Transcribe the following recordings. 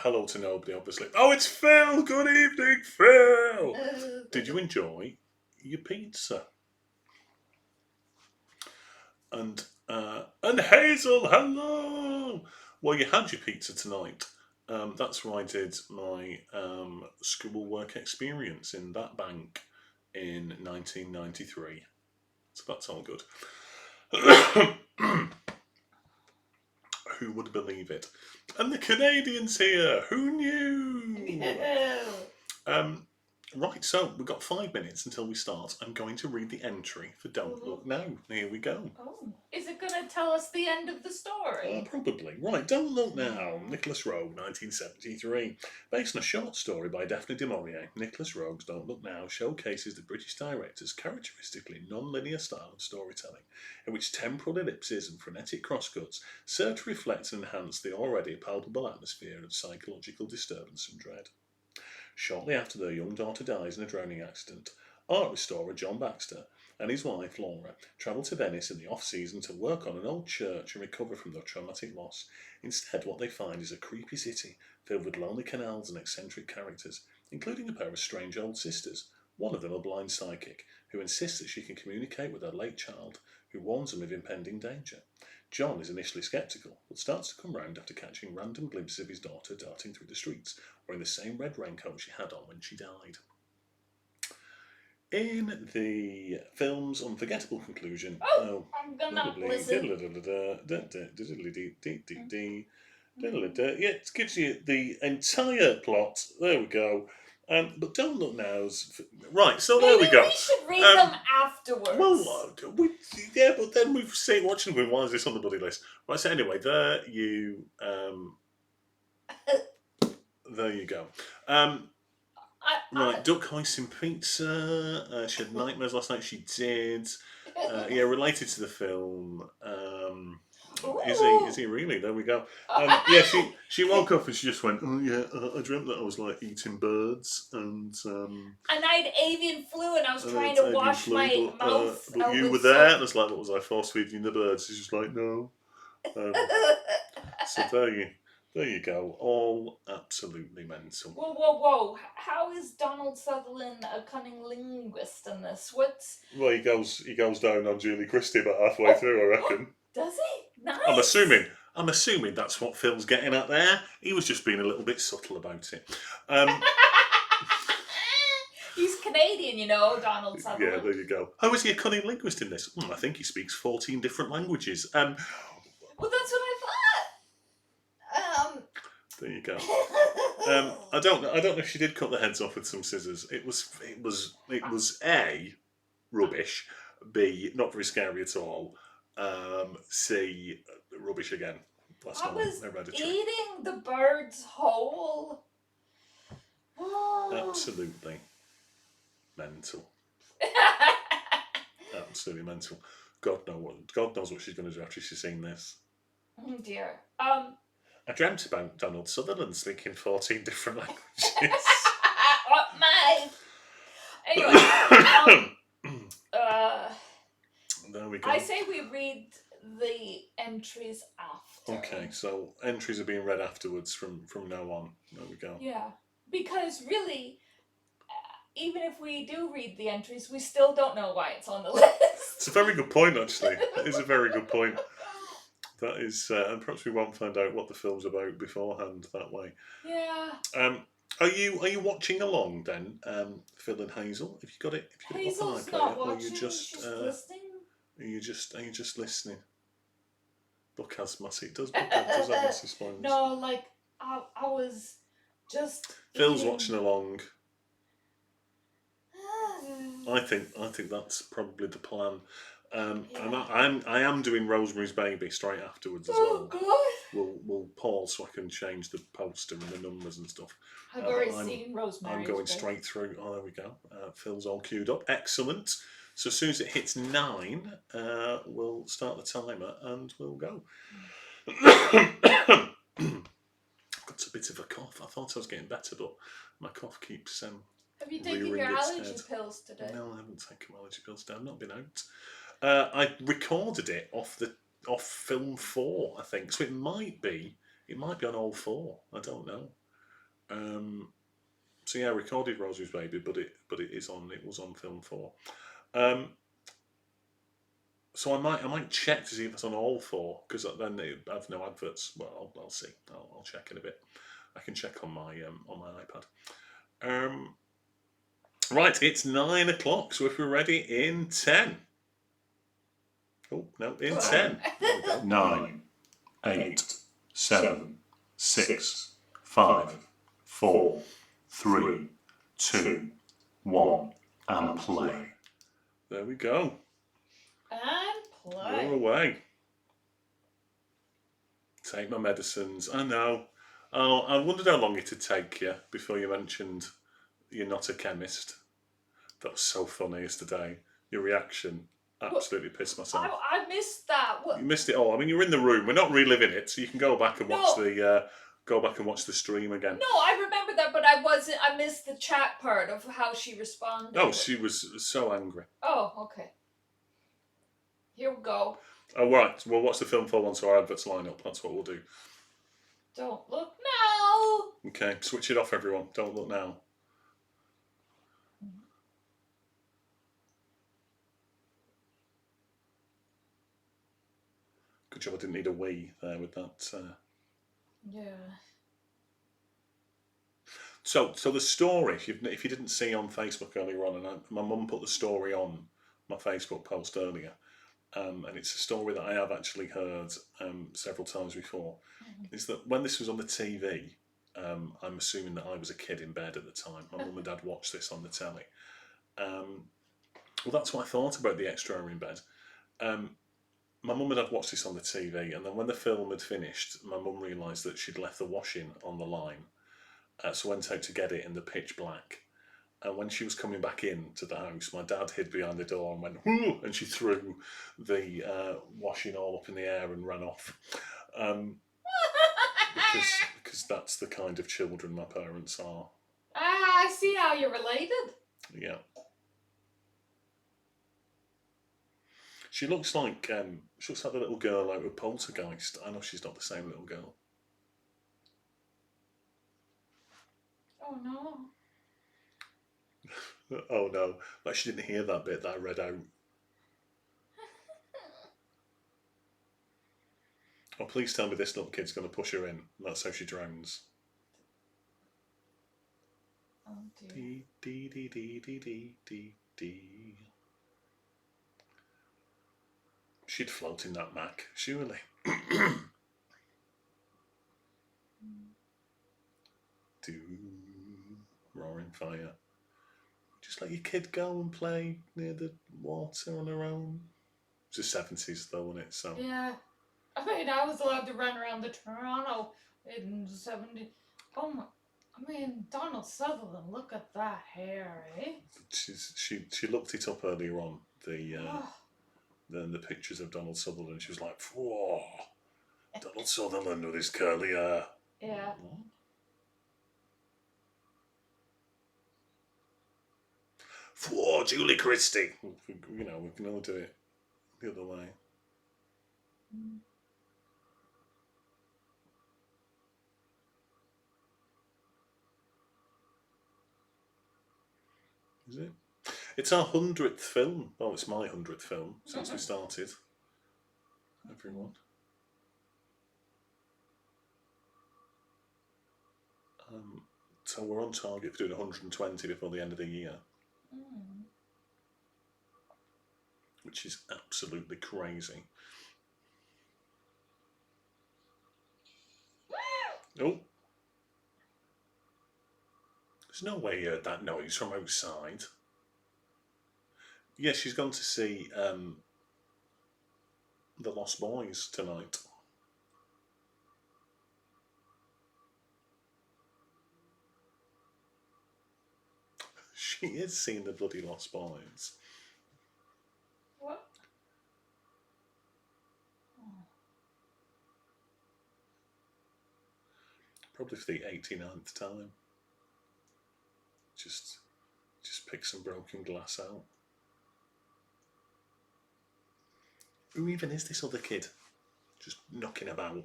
Hello to nobody, obviously. Oh, it's Phil. Good evening, Phil. Did you enjoy your pizza? And Hazel, hello. Well, you had your pizza tonight. That's where I did my schoolwork experience in that bank in 1993. So that's all good. Who would believe it? And the Canadians here. Who knew? Um, right, so we've got 5 minutes until we start. I'm going to read the entry for Don't Look Now. Here we go. Oh, is it going to tell us the end of the story? Probably. Right, Don't Look Now. Nicholas Rogue, 1973. Based on a short story by Daphne du Maurier, Nicholas Rogue's Don't Look Now showcases the British director's characteristically non-linear style of storytelling, in which temporal ellipses and frenetic crosscuts serve to reflect and enhance the already palpable atmosphere of psychological disturbance and dread. Shortly after their young daughter dies in a drowning accident, art restorer John Baxter and his wife Laura travel to Venice in the off-season to work on an old church and recover from their traumatic loss. Instead, what they find is a creepy city filled with lonely canals and eccentric characters, including a pair of strange old sisters, one of them a blind psychic, who insists that she can communicate with her late child, who warns them of impending danger. John is initially sceptical, but starts to come round after catching random glimpses of his daughter darting through the streets, wearing the same red raincoat she had on when she died. In the film's unforgettable conclusion, I'm gonna listen. It gives you the entire plot. There we go. But Don't Look Now's right. So there we go. We should read them afterwards. Well, but then we've seen watching them. Why is this on the bloody list? Right. So anyway, there you go. Right, duck hoisting pizza. She had nightmares last night. She did. Yeah, related to the film. Is he really? There we go. Yeah, she woke up and she just went, oh yeah, I dreamt that I was like eating birds and I had avian flu and I was trying to wash my mouth. But you were there, and it's like, what was I force feeding the birds? She's just like, no. So there you go. All absolutely mental. Whoa. How is Donald Sutherland a cunning linguist in this? Well, he goes down on Julie Christie about halfway through, I reckon. Does he? Nice. I'm assuming that's what Phil's getting at there. He was just being a little bit subtle about it. He's Canadian, Donald Sutherland. Yeah, there you go. How is he a cunning linguist in this? I think he speaks 14 different languages. Well, that's what I thought. There you go. I don't know if she did cut the heads off with some scissors. It was A, rubbish. B, not very scary at all. C, rubbish again. I was eating the birds whole. Absolutely mental. Absolutely mental. God knows what she's going to do after she's seen this. Oh dear. I dreamt about Donald Sutherland speaking 14 different languages. Anyway, there we go. I say we read the entries after. Okay, so entries are being read afterwards from now on. There we go. Yeah, because really, even if we do read the entries, we still don't know why it's on the list. It's a very good point, actually. It is a very good point. That is, and perhaps we won't find out what the film's about beforehand that way. Yeah. Are you watching along then, Phil and Hazel? Have you got it? Hazel's not watching. She's listening. Are you just listening? Book has massive. Does have massive spoilers? No, like I was just. Phil's watching along. I think that's probably the plan. And I am doing Rosemary's Baby straight afterwards as well. Oh God! We'll pause so I can change the poster and the numbers and stuff. I've already seen Rosemary's. I'm going straight through. Oh, there we go. Phil's all queued up. Excellent. So as soon as it hits 9, we'll start the timer and we'll go. I've got a bit of a cough. I thought I was getting better, but my cough keeps. Have you taken your allergy pills today? No, I haven't taken my allergy pills today. I've not been out. I recorded it off film 4, I think. So it might be on all 4. I don't know. So yeah, I recorded Rosemary's Baby, but it is on. It was on Film 4. Um, so I might check to see if it's on all four, because then they have no adverts. Well, I'll see. I'll check in a bit. I can check on my iPad. Right, it's 9 o'clock. So if we're ready, in 10. Oh no, in 10. There we go. 9, 8, 7, 6, 5, 4, 3, 2, 1, and play. There we go. And You're play. away. Take my medicines. I know. Oh, I wondered how long it'd take you before you mentioned you're not a chemist. That was so funny yesterday. Your reaction absolutely pissed myself. I missed that. You missed it all. I mean, you're in the room. We're not reliving it, so you can go back and watch the stream again. No, I remember that, but I missed the chat part of how she responded. Oh, she was so angry. Oh, okay. Here we go. Oh, right. We'll watch the Film 4 one so our adverts line up. That's what we'll do. Don't look now. Okay, switch it off, everyone. Don't look now. Good job I didn't need a wee there with that. Yeah. So the story, if you didn't see on Facebook earlier on, and my mum put the story on my Facebook post earlier, and it's a story that I have actually heard several times before, is that when this was on the TV, I'm assuming that I was a kid in bed at the time. My mum and dad watched this on the telly. Well, that's what I thought about the extra hour in bed. My mum and dad watched this on the TV, and then when the film had finished, my mum realised that she'd left the washing on the line. So went out to get it in the pitch black. And when she was coming back into the house, my dad hid behind the door and went, "Whoo!" and she threw the washing all up in the air and ran off. Because that's the kind of children my parents are. Ah, I see how you're related. Yeah. She looks like the little girl out of Poltergeist. I know she's not the same little girl. Oh no. Oh no, like she didn't hear that bit that I read out. Oh, please tell me this little kid's going to push her in. That's how she drowns. Oh dear. Dee, dee, dee, dee, dee, dee, dee, dee. She'd float in that Mac, surely. Do roaring fire. Just let your kid go and play near the water on her own. It was the 70s though, wasn't it? So Yeah. I mean, I was allowed to run around the Toronto in the 70s. Oh my. I mean, Donald Sutherland, look at that hair, eh? she looked it up earlier on, the pictures of Donald Sutherland. She was like, "Whoa, Donald Sutherland with his curly hair." Yeah. Whoa, Julie Christie. You know, we can all do it the other way. Is it? It's our 100th film. Oh, it's my 100th film since we started. Everyone. So we're on target for doing 120 before the end of the year. Which is absolutely crazy. Oh. There's no way you heard that noise from outside. Yeah, she's gone to see The Lost Boys tonight. She is seeing the bloody Lost Boys. What? Probably for the 89th time. Just pick some broken glass out. Who even is this other kid? Just knocking about.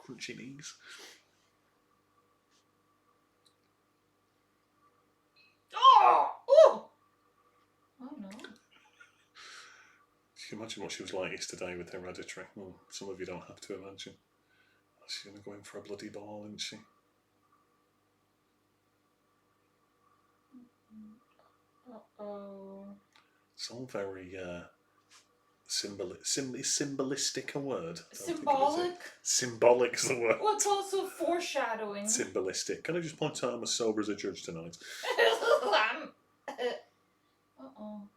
crunchy knees. Oh! Oh! Oh no. Can you imagine what she was like yesterday with Hereditary? Well, some of you don't have to imagine. She's going to go in for a bloody ball, isn't she? Uh-oh. It's all very symbolistic a word? I don't think it is. Symbolic? Symbolic's the word. Well, it's also foreshadowing. Symbolistic. Can I just point out I'm as sober as a judge tonight? Uh-oh.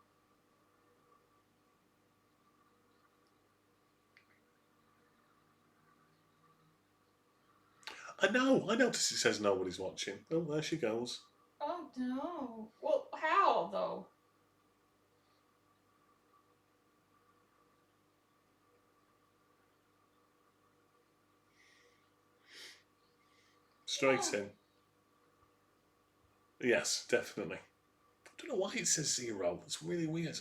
I noticed it says nobody's watching. Oh, there she goes. Oh no. Well, how though? Straight Oh. in. Yes, definitely. I don't know why it says 0. It's really weird.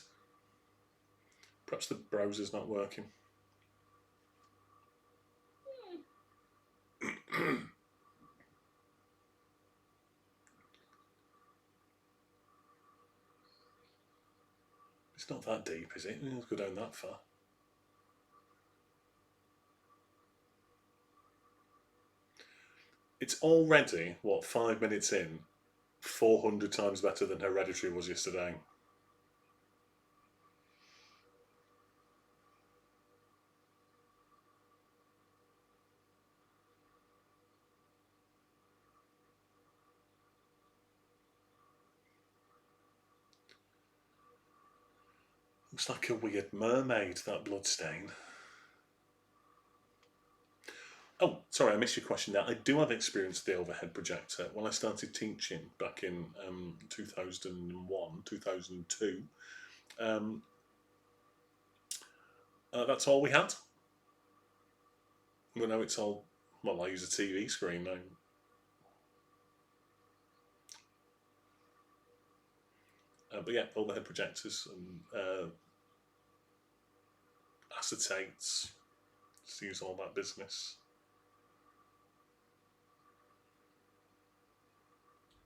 Perhaps the browser's not working. It's not that deep, is it? Let's go down that far. It's already, 5 minutes in, 400 times better than Hereditary was yesterday. Looks like a weird mermaid, that bloodstain. Oh, sorry, I missed your question there. I do have experience with the overhead projector. When I started teaching back in 2001, 2002, that's all we had. Well, now it's all, I use a TV screen now. But yeah, overhead projectors and acetates. Just use all that business.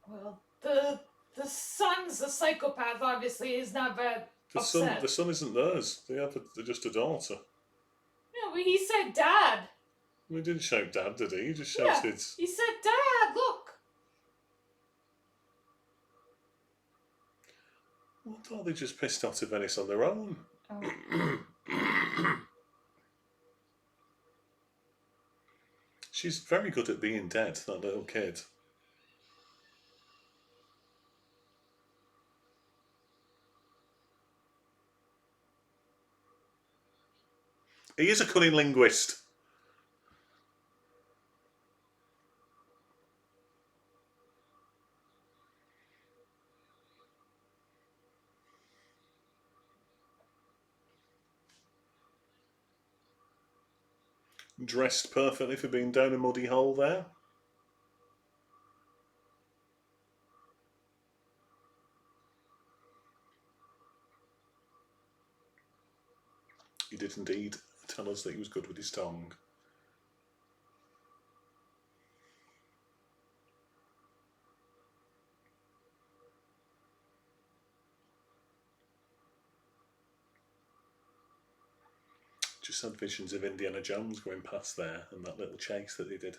Well, the son's a psychopath. Obviously, is not bad. The Upset. son isn't theirs. They're just a daughter. Yeah, but he said, "Dad." He didn't shout "Dad," did he? He just shouted. Yeah, he said, "Dad, look." Well, I thought they just pissed off to Venice on their own. Oh. She's very good at being dead, that little kid. He is a cunning linguist. Dressed perfectly for being down a muddy hole there. He did indeed tell us that he was good with his tongue. Just had visions of Indiana Jones going past there and that little chase that they did.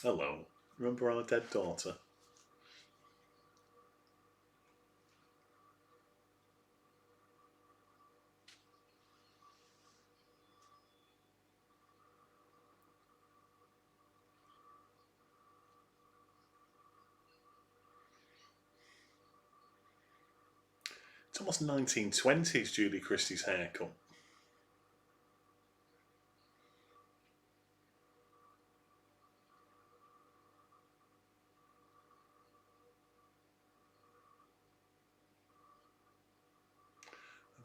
Hello. Remember our dead daughter? It's almost 1920s Julie Christie's haircut.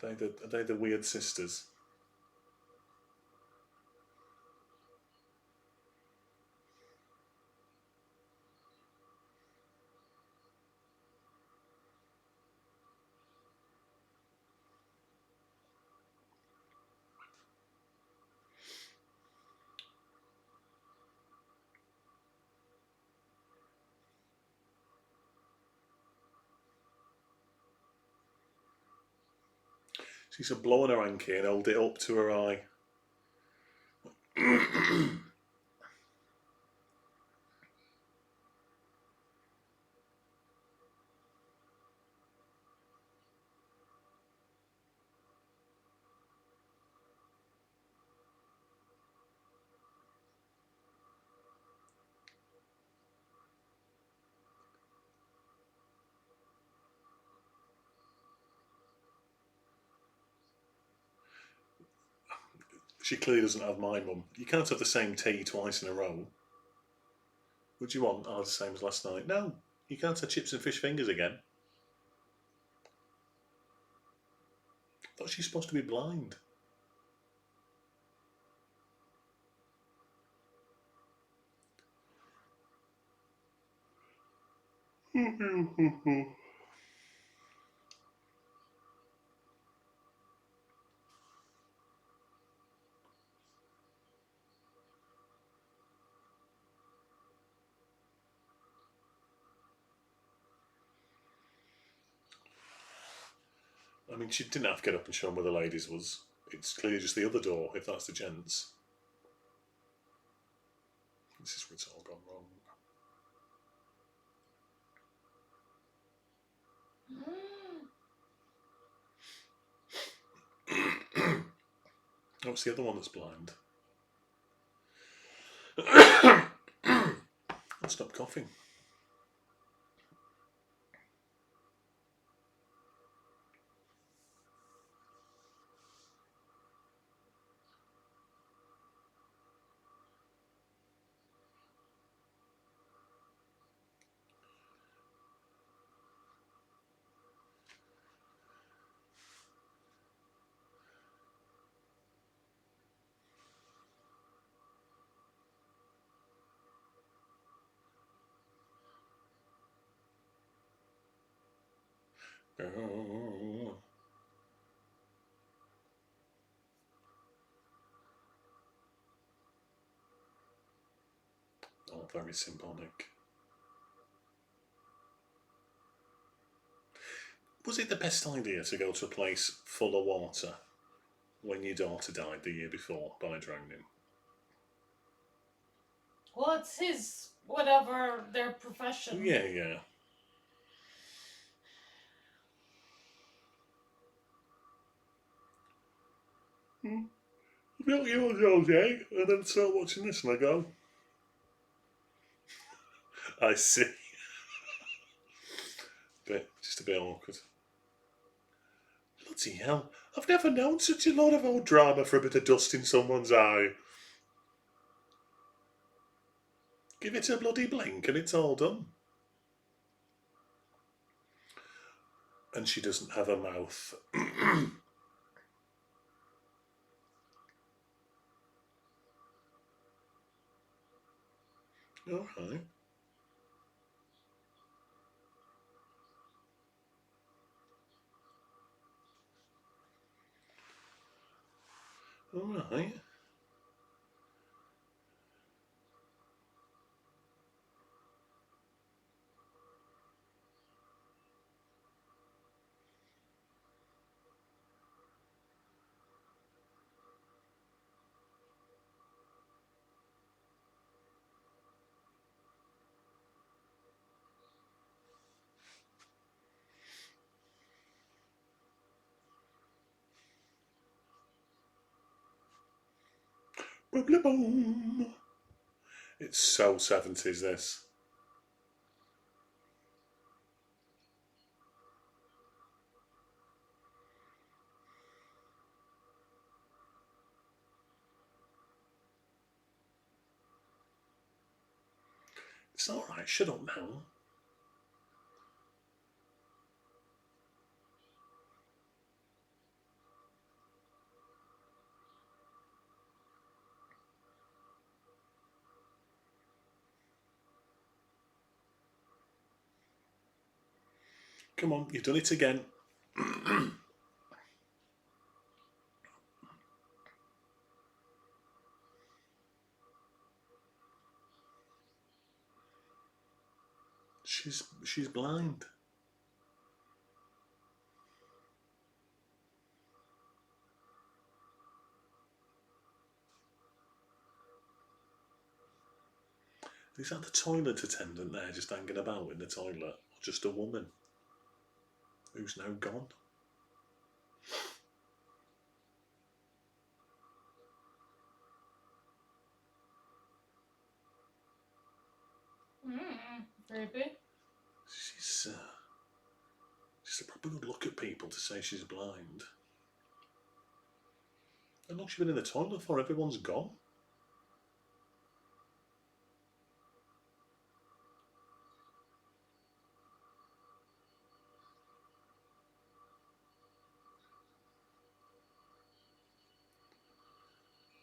Are they the weird sisters? She said, blow on her hanky and hold it up to her eye. She clearly doesn't have my mum. You can't have the same tea twice in a row. What do you want? Oh, the same as last night. No, you can't have chips and fish fingers again. I thought she's supposed to be blind. I mean, she didn't have to get up and show them where the ladies was. It's clearly just the other door, if that's the gents. This is where it's all gone wrong. Oh, it's the other one that's blind. Stop coughing. Oh, very symbolic. Was it the best idea to go to a place full of water when your daughter died the year before by drowning? Well, it's his, whatever their profession. Yeah. I've got yours all day, and then start watching this and I go, I see. Just a bit awkward. Bloody hell, I've never known such a lot of old drama for a bit of dust in someone's eye. Give it a bloody blink and it's all done. And she doesn't have a mouth. Alright. Alright. Boom. It's so 70s, this. It's alright, shut up now. Come on, you've done it again. She's blind. Is that the toilet attendant there just hanging about in the toilet? Or just a woman who's now gone? Creepy. She's a proper good look at people to say she's blind. How long has she been in the toilet for? Everyone's gone.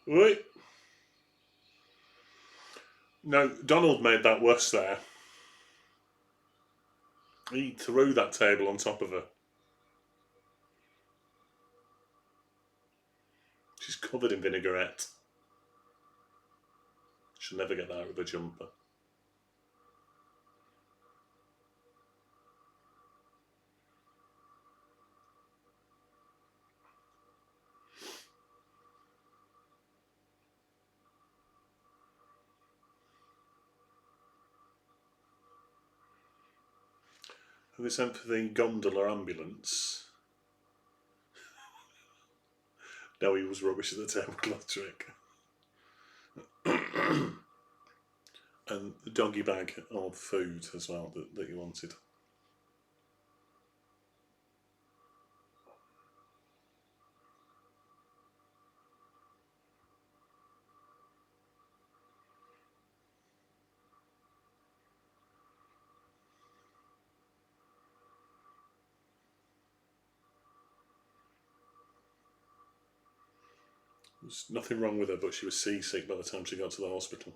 Wait. No, Donald made that worse there. He threw that table on top of her. She's covered in vinaigrette. She'll never get that out of her jumper. Have they sent for the gondola ambulance? No, he was rubbish at the tablecloth trick. And the doggy bag of food as well that you wanted. There's nothing wrong with her, but she was seasick by the time she got to the hospital.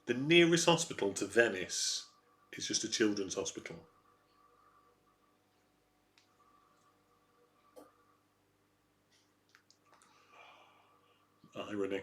The nearest hospital to Venice is just a children's hospital. Irony.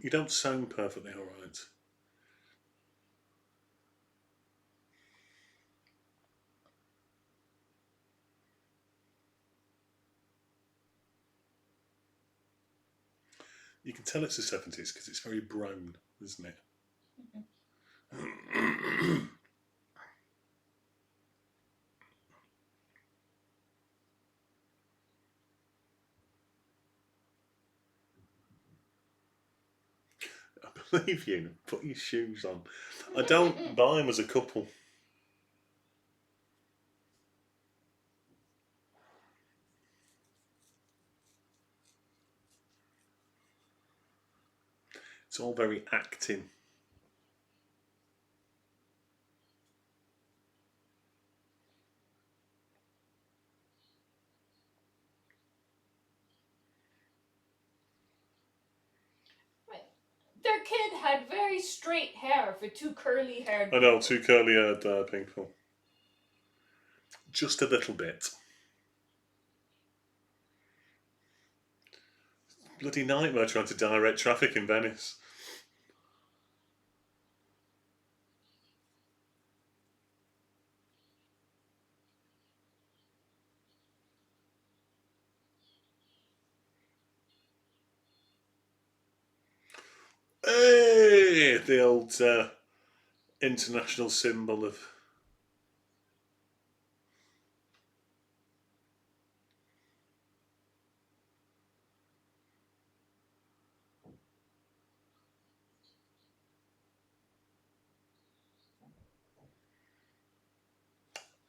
You don't sound perfectly alright. You can tell it's the 70s because it's very brown, isn't it? I believe you. Put your shoes on. I don't buy them as a couple. It's all very acting. Their kid had very straight hair for two curly haired. I know, two curly haired people. Just a little bit. Bloody nightmare trying to direct traffic in Venice. Hey! The old international symbol of...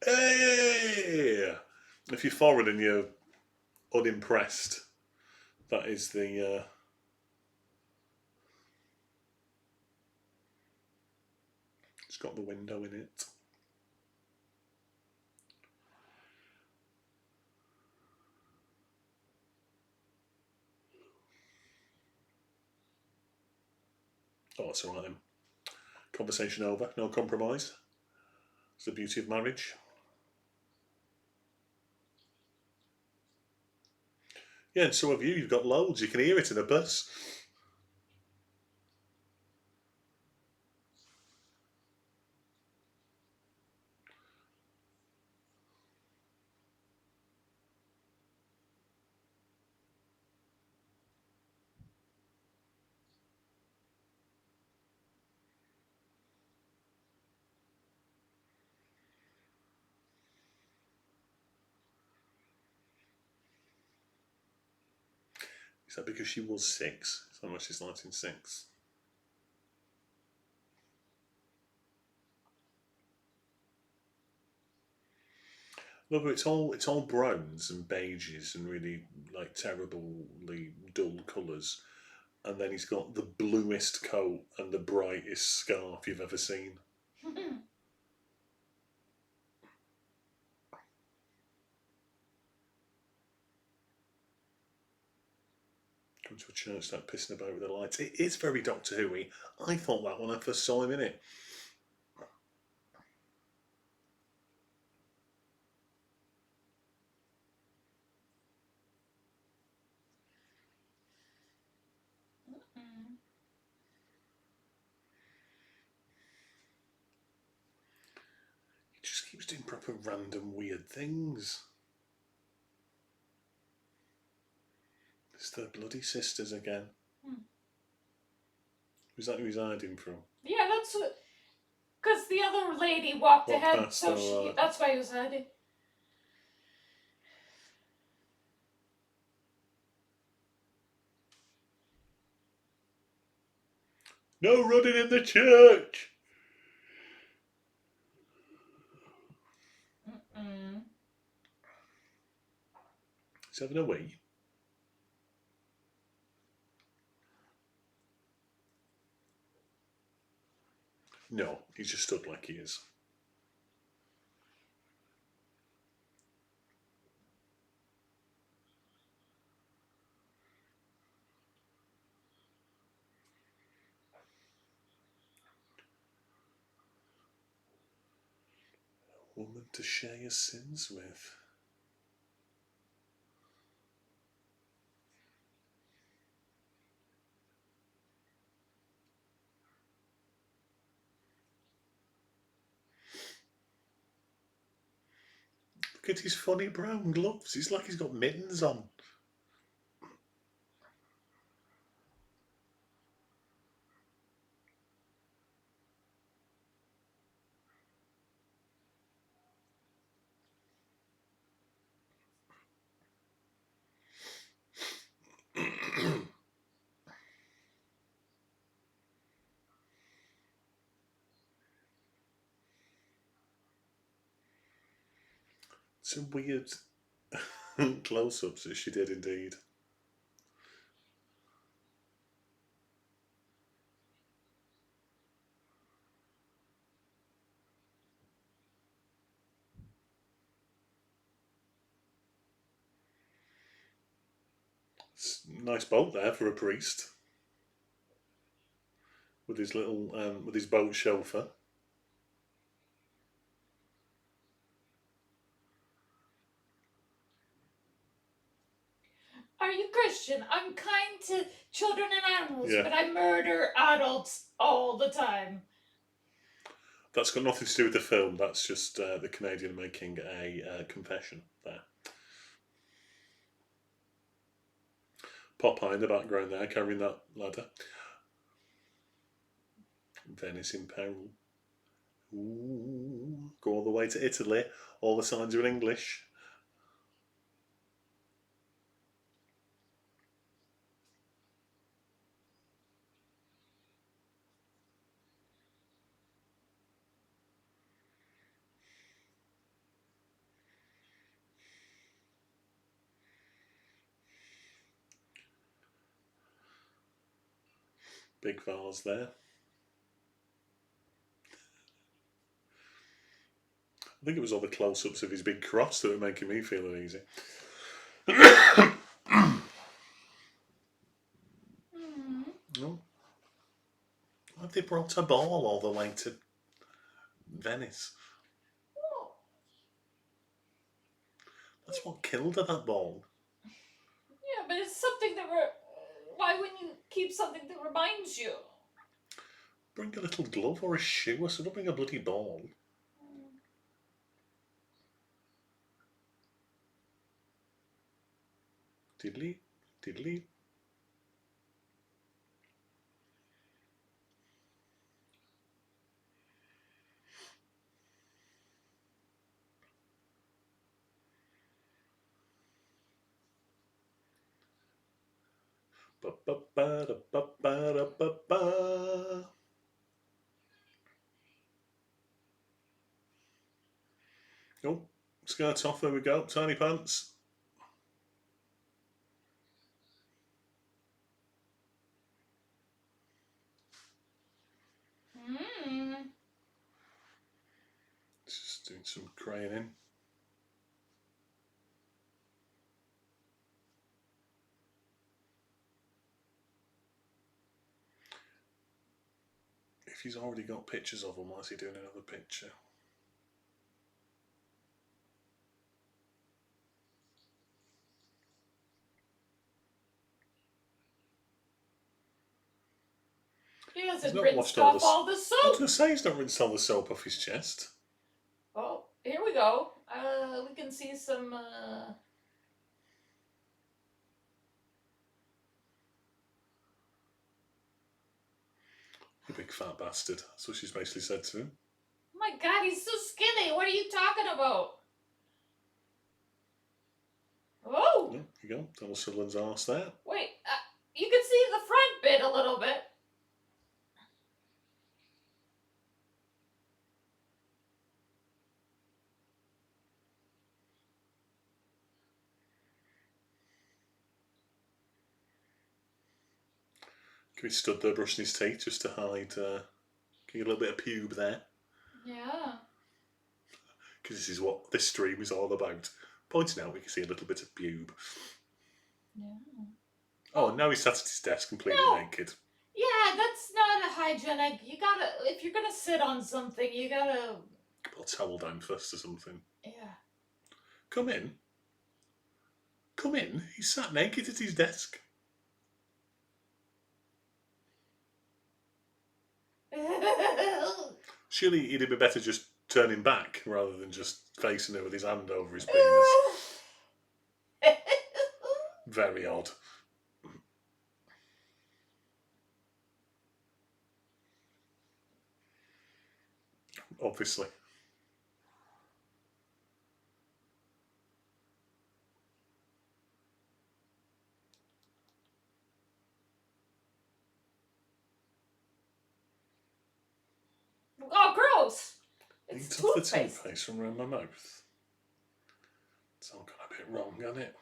Hey! If you're foreign and you're unimpressed, that is the got the window in it. Oh, that's all right then. Conversation over. No compromise. It's the beauty of marriage. Yeah, and so have you. You've got loads. You can hear it in a bus. Is that because she was 6? So much is 1906. No, but it's all browns and beiges and really like terribly dull colours. And then he's got the bluest coat and the brightest scarf you've ever seen. Come to a church, start pissing about with the lights. It is very Doctor Who-y. I thought that when I first saw him in it. He just keeps doing proper random weird things. It's the bloody sisters again. Is that who he's hiding from? Yeah, that's what. Because the other lady walked Walked ahead, past, so alright. that's why he was hiding. No running in the church! He's having a wee. No, he's just stood like he is. A woman to share your sins with. Look at his funny brown gloves. He's like he's got mittens on. Some weird close-ups that she did indeed. Nice boat there for a priest. With his little, with his boat chauffeur. Are you Christian? I'm kind to children and animals, Yeah. but I murder adults all the time. That's got nothing to do with the film. That's just the Canadian making a confession there. Popeye in the background there, carrying that ladder. Venice in peril. Ooh, go all the way to Italy. All the signs are in English. Big vase there. I think it was all the close-ups of his big cross that were making me feel uneasy. Oh. Have they brought a ball all the way to Venice? Oh. That's what killed her, that ball. Yeah, but it's something that why wouldn't you keep something that reminds you? Bring a little glove or a shoe or something. Don't bring a bloody ball. Diddly, diddly. Ba ba ba da ba ba da ba ba. Oh, skirt off. There we go. Tiny pants. Just doing some crayoning. If he's already got pictures of them, why is he doing another picture? He hasn't not rinsed washed all off the all the I was soap. going to say he's not rinsed all the soap off his chest. Oh, here we go. We can see some. You big fat bastard. That's what she's basically said to him. Oh my God, he's so skinny. What are you talking about? Oh, There you go. Donald Sutherland's arse there. wait. You can see the front bit a little bit. He stood there brushing his teeth just to hide. Get a little bit of pube there. Yeah. Because this is what this stream is all about. Pointing out we can see a little bit of pube. Yeah. Oh, now he's sat at his desk completely No. naked. Yeah, that's not a hygienic. You gotta, if you're gonna sit on something, you gotta. Put a towel down first or something. Yeah. Come in. Come in. He's sat naked at his desk. Surely he'd be better just turning back rather than just facing her with his hand over his penis. Very odd. Obviously. Oh, gross! You It's took the toothpaste. toothpaste from around my mouth. It's all gone a bit wrong, hasn't it?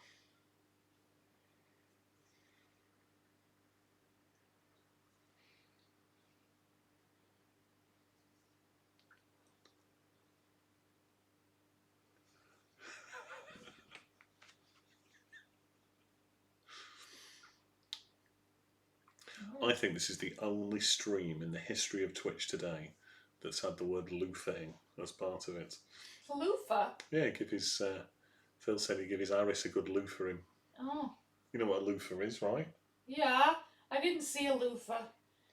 I think this is the only stream in the history of Twitch today that's had the word loofah in as part of it. Loofah? Yeah, give his. Phil said he'd give his Aris a good loofah. Oh. You know what a loofah is, right? Yeah, I didn't see a loofah.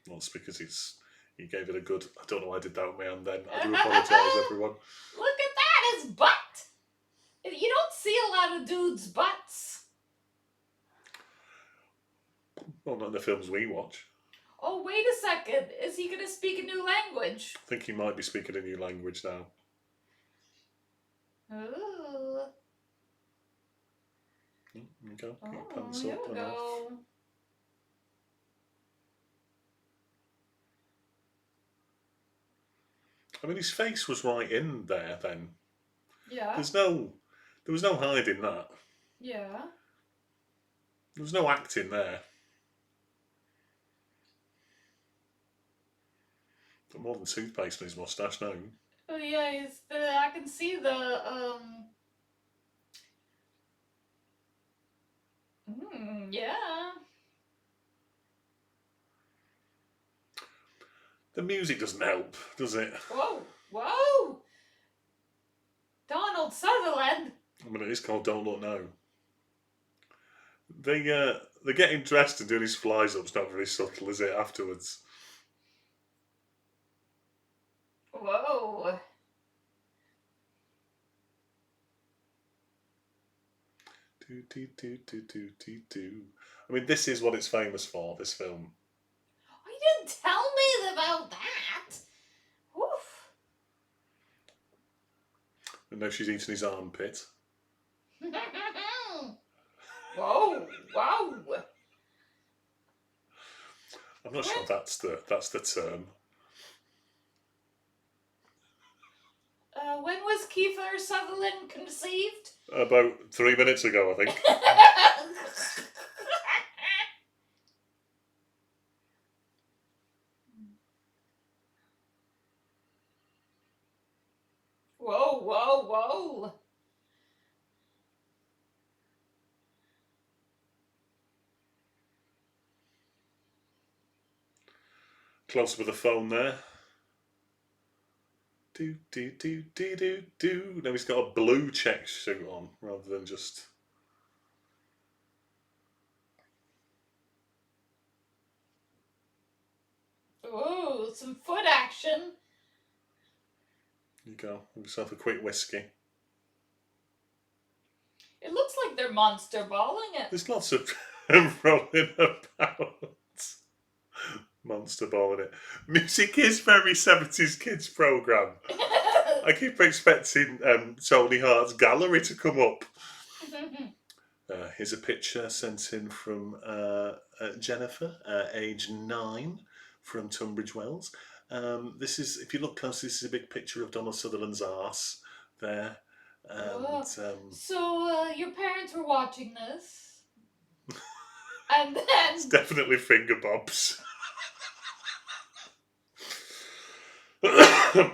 Well, it's because he gave it a good. I don't know why I did that with my hand then. I do apologise, everyone. Look at that, his butt! You don't see a lot of dudes' butts. Well, not in the films we watch. Oh, wait a second. Is he gonna speak a new language? I think he might be speaking a new language now. Ooh. There you go. Get your Oh, pants here up we and off. go. I mean, his face was right in there then. Yeah. There was no hiding that. Yeah. There was no acting there. But more than toothpaste on his moustache now. Oh yeah, I can see the yeah. The music doesn't help, does it? Whoa, whoa, Donald Sutherland. I mean, it is called Don't Look Now. They're getting dressed and doing his flies up's not very subtle, is it? Afterwards. Whoa. Do, do, do, do, do, do, do. I mean, this is what it's famous for, this film. Oh, you didn't tell me about that. Oof. And now she's eating his armpit. Whoa, whoa. I'm not sure that's the term. When was Kiefer Sutherland conceived? About 3 minutes ago, I think. Whoa, whoa, whoa. Close with the phone there. Do, do, do, do, do, do. Now he's got a blue check suit on rather than just. Ooh, some foot action. You go. Have yourself a quick whiskey. It looks like they're monster balling it. There's lots of rolling about. Monster ball in it. Music is very 70s kids programme. I keep expecting Tony Hart's gallery to come up. Here's a picture sent in from Jennifer, age 9, from Tunbridge Wells. This is, if you look closely, this is a big picture of Donald Sutherland's arse there. And, so your parents were watching this, and then it's definitely finger bobs. And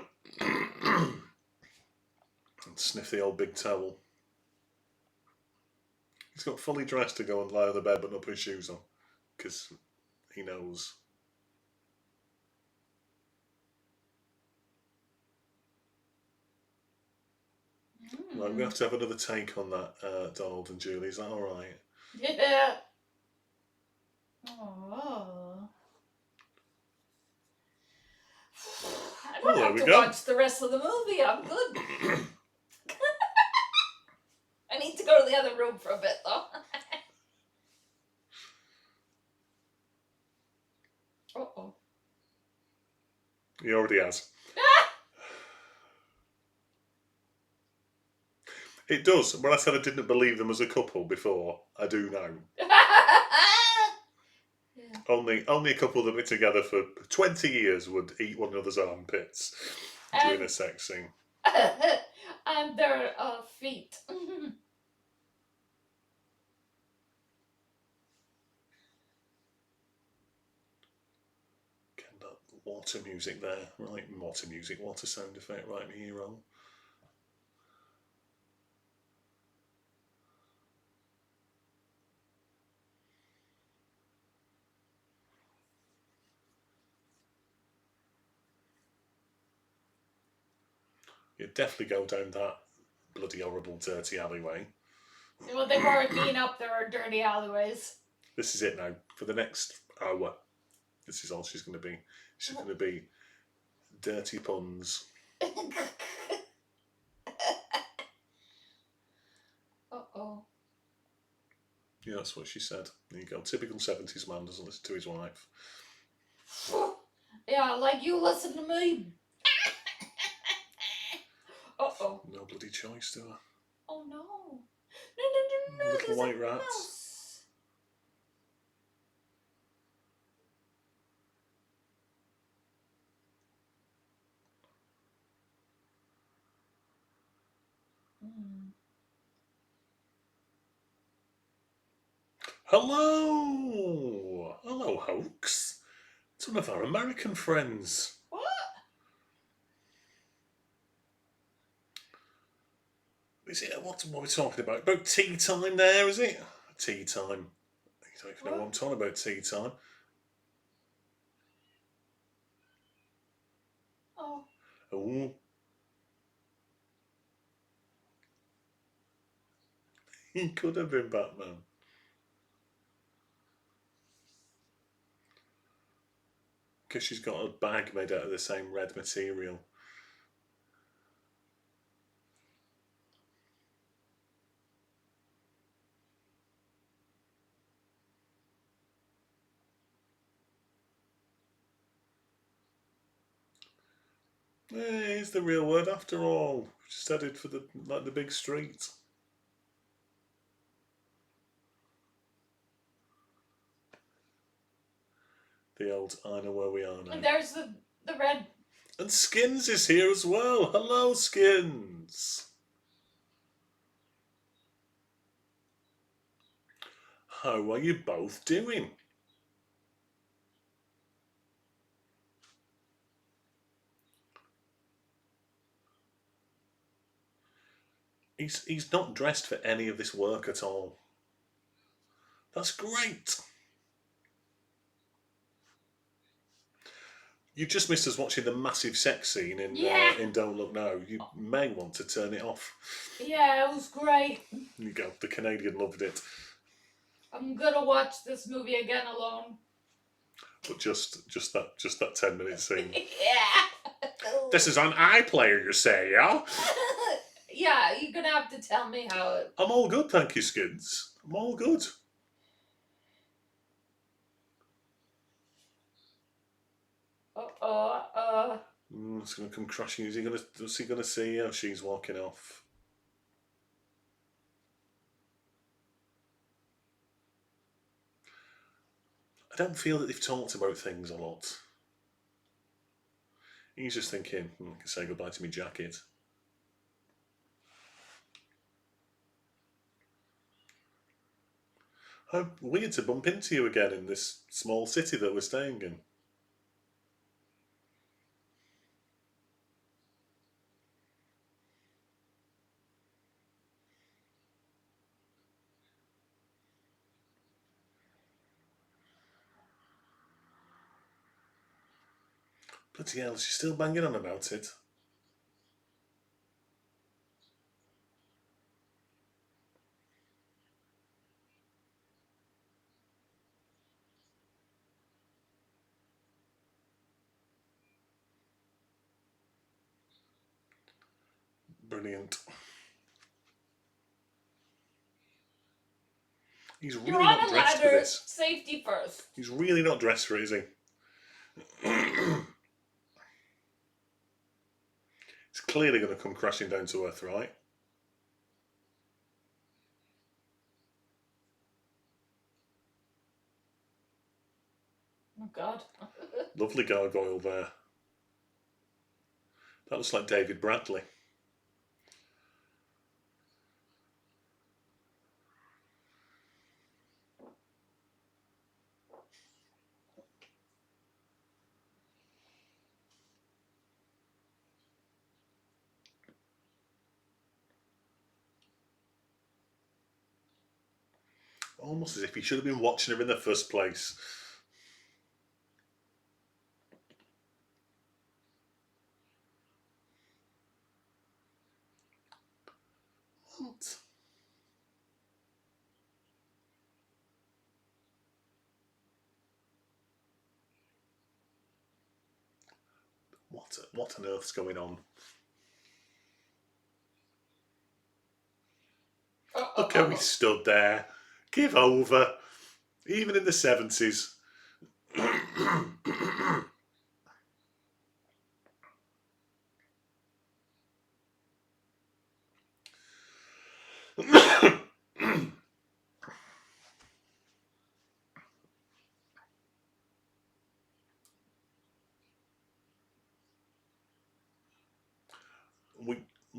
sniff the old big towel. He's got fully dressed to go and lie on the bed but not put his shoes on because he knows. Right, we're going to have another take on that, Donald and Julie. Is that all right? Yeah. Oh. I don't have to watch the rest of the movie. I'm good. I need to go to the other room for a bit, though. Uh-oh. He already has. It does. When I said I didn't believe them as a couple before, I do now. Yeah. Only a couple that have been together for 20 years would eat one another's armpits during a sex scene. And their feet. Get that water music there. Right, water music, water sound effect right in your ear roll. You'd definitely go down that bloody horrible dirty alleyway. Well, they've already been up there dirty alleyways. This is it now. For the next hour, this is all she's going to be. She's going to be dirty puns. Uh-oh. Yeah, that's what she said. There you go. Typical 70s man doesn't listen to his wife. Yeah, like you listen to me. Uh-oh. No bloody choice to her. Oh no. No. Little white rats. Hello! Hello, hoax. It's one of our American friends. What? Is it what are we talking about? About tea time there, is it? Tea time. You don't even know what I'm talking about, tea time. Oh. Oh. He could have been Batman. Because she's got a bag made out of the same red material. Hey, it's the real word after all. Just headed for the big street. The old I know where we are now. And there's the red. And Skins is here as well. Hello, Skins. How are you both doing? He's not dressed for any of this work at all. That's great. You just missed us watching the massive sex scene in Don't Look Now. You may want to turn it off. Yeah, it was great. You go. The Canadian loved it. I'm gonna watch this movie again alone. But just that 10-minute scene. Yeah. This is on iPlayer, you say, yeah? Yeah, you're gonna have to tell me how it. I'm all good, thank you, Skins. I'm all good. It's gonna come crashing. Is he gonna see how she's walking off? I don't feel that they've talked about things a lot. He's just thinking, I can say goodbye to my jacket. How weird to bump into you again in this small city that we're staying in. Bloody hell, she's still banging on about it. Brilliant. He's really You're on not a dressed for ladder. this. Safety first. He's really not dressed for it, is he? It's clearly going to come crashing down to earth, right? Oh God. Lovely gargoyle there. That looks like David Bradley. Almost as if he should have been watching her in the first place. What? What on earth's going on? Look how he stood there. Give over. Even in the 70s.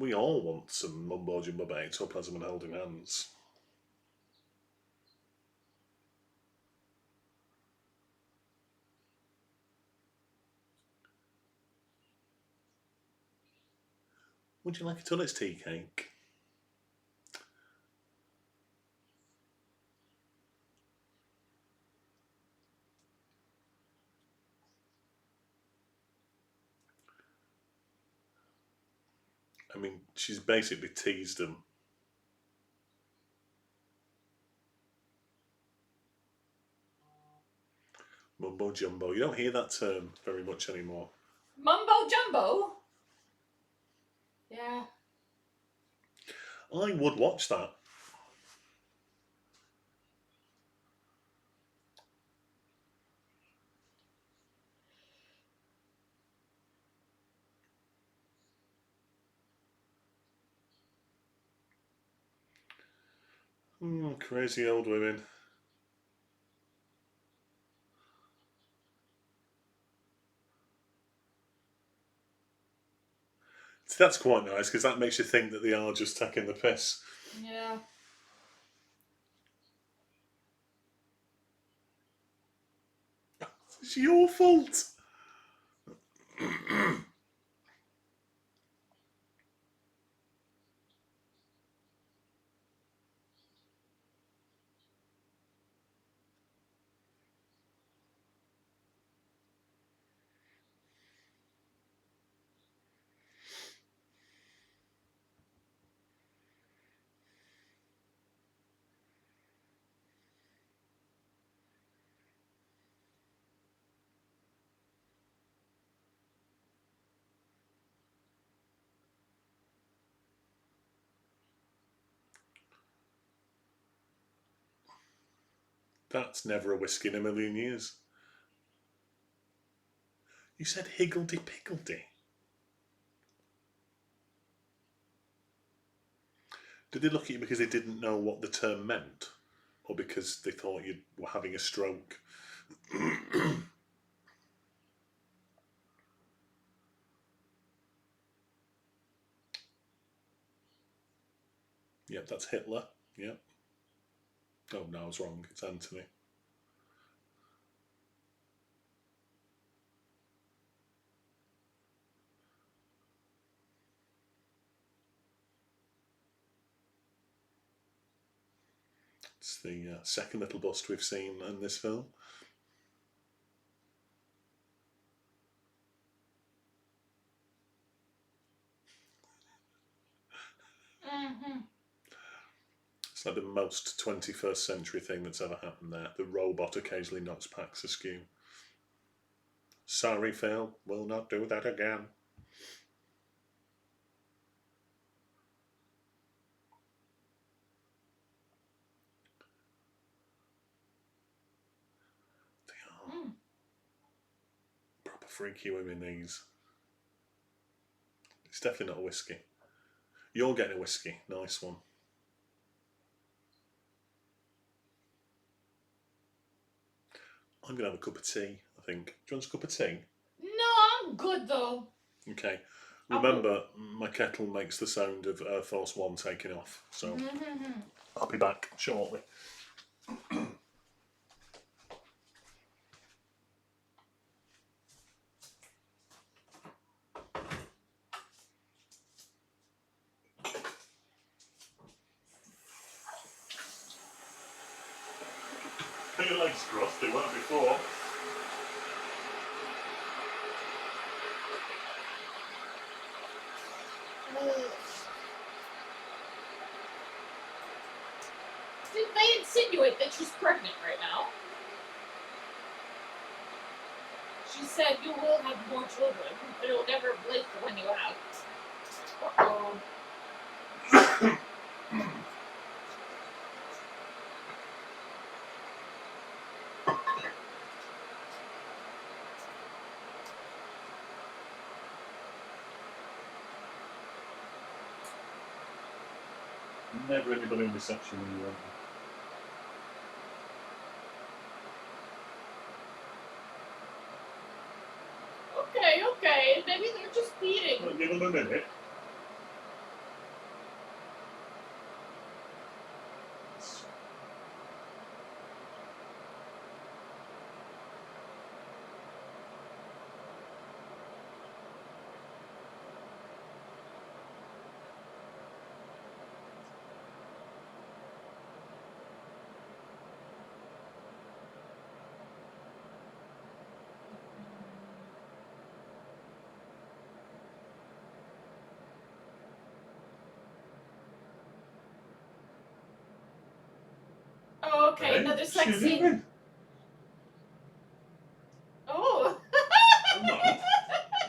we all want some mumbo jumbo about ectoplasm and holding hands. Would you like a Tunnet's tea cake? I mean, she's basically teased him. Mumbo jumbo. You don't hear that term very much anymore. Mumbo jumbo? Yeah. I would watch that. Crazy old women. See, that's quite nice because that makes you think that they are just taking the piss. Yeah. It's your fault. That's never a whiskey in a million years. You said higgledy-piggledy. Did they look at you because they didn't know what the term meant? Or because they thought you were having a stroke? Yep, that's Hitler. Yep. Oh, no, I was wrong. It's Anthony. It's the second little bust we've seen in this film. It's like the most 21st century thing that's ever happened there. The robot occasionally knocks packs askew. Sorry, Phil. We'll not do that again. They are proper freaky women, these. It's definitely not a whiskey. You're getting a whiskey. Nice one. I'm going to have a cup of tea, I think. Do you want a cup of tea? No, I'm good though. Okay. Remember, my kettle makes the sound of Air Force One taking off. So I'll be back shortly. Your legs crossed, they weren't before. Did they insinuate that she's pregnant right now? She said you will have more children, but it will never replace the one you have. Uh-oh. Never anybody in reception when you want Okay, okay. Maybe they're just feeding. them. Give them a minute. Okay, another sex What's she scene. doing? Oh. Come on.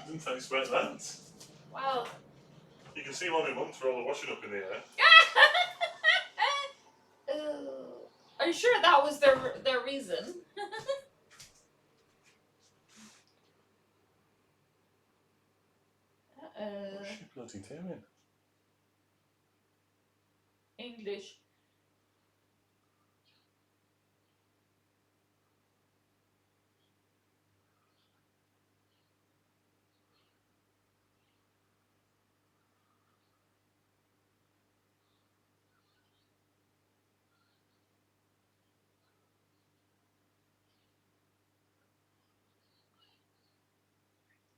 Didn't expect that. Wow. You can see why my mum threw all the washing up in the air. Are you sure that was their reason? What's she bloody doing? English.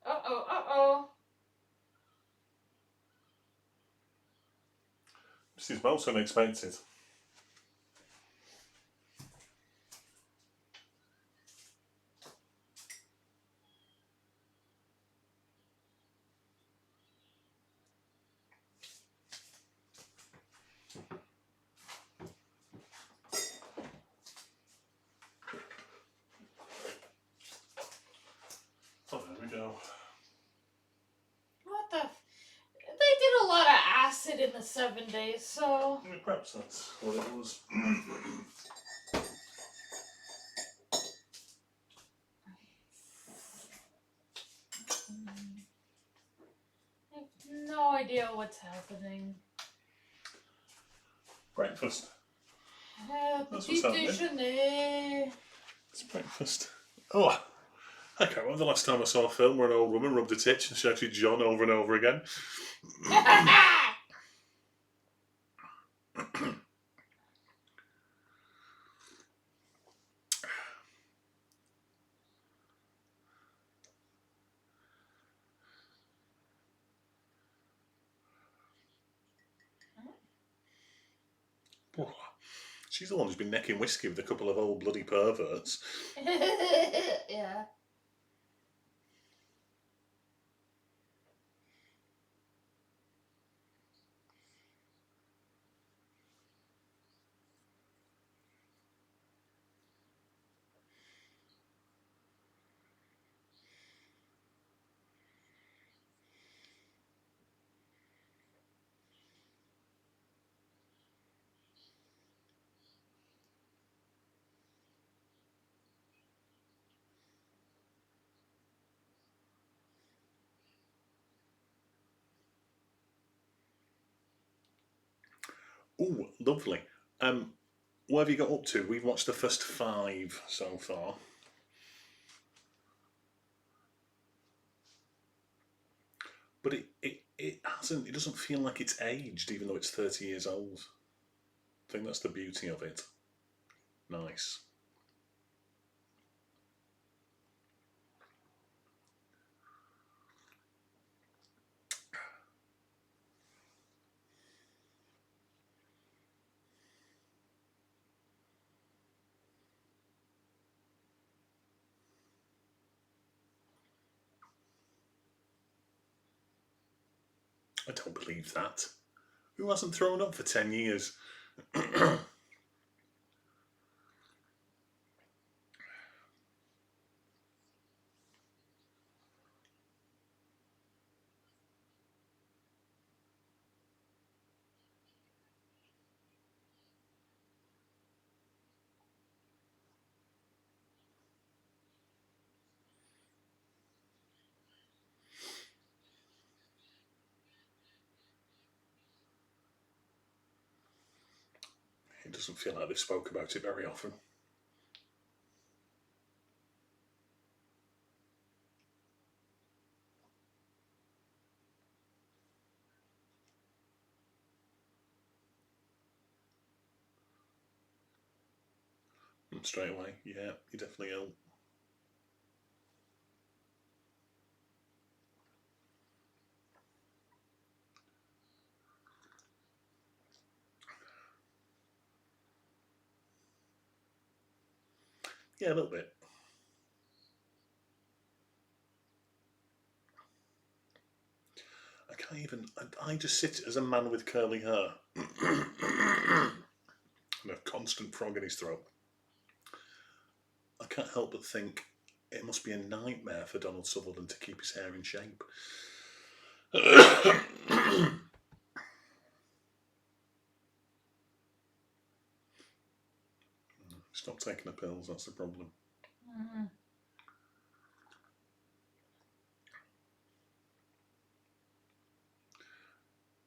Uh-oh. This is most unexpected. Oh, there we go. What the? They did a lot of acid in the 70s, so. I mean, perhaps that's what it was. I have no idea what's happening. Breakfast. That's Petit what's happening. déjeuner. It's breakfast. Oh, I can't remember the last time I saw a film where an old woman rubbed a titch and shouted John over and over again. Oh, she's the one who's been necking whiskey with a couple of old bloody perverts. Yeah. Oh, lovely. What have you got up to? We've watched the first 5 so far. But it hasn't. It doesn't feel like it's aged, even though it's 30 years old. I think that's the beauty of it. Nice. I don't believe that. Who hasn't thrown up for 10 years? It doesn't feel like they've spoke about it very often. And straight away, yeah, you're definitely ill. Yeah, a little bit. I can't even. I just sit as a man with curly hair and a constant frog in his throat. can't help but think it must be a nightmare for Donald Sutherland to keep his hair in shape. Stop taking the pills, that's the problem. Mm.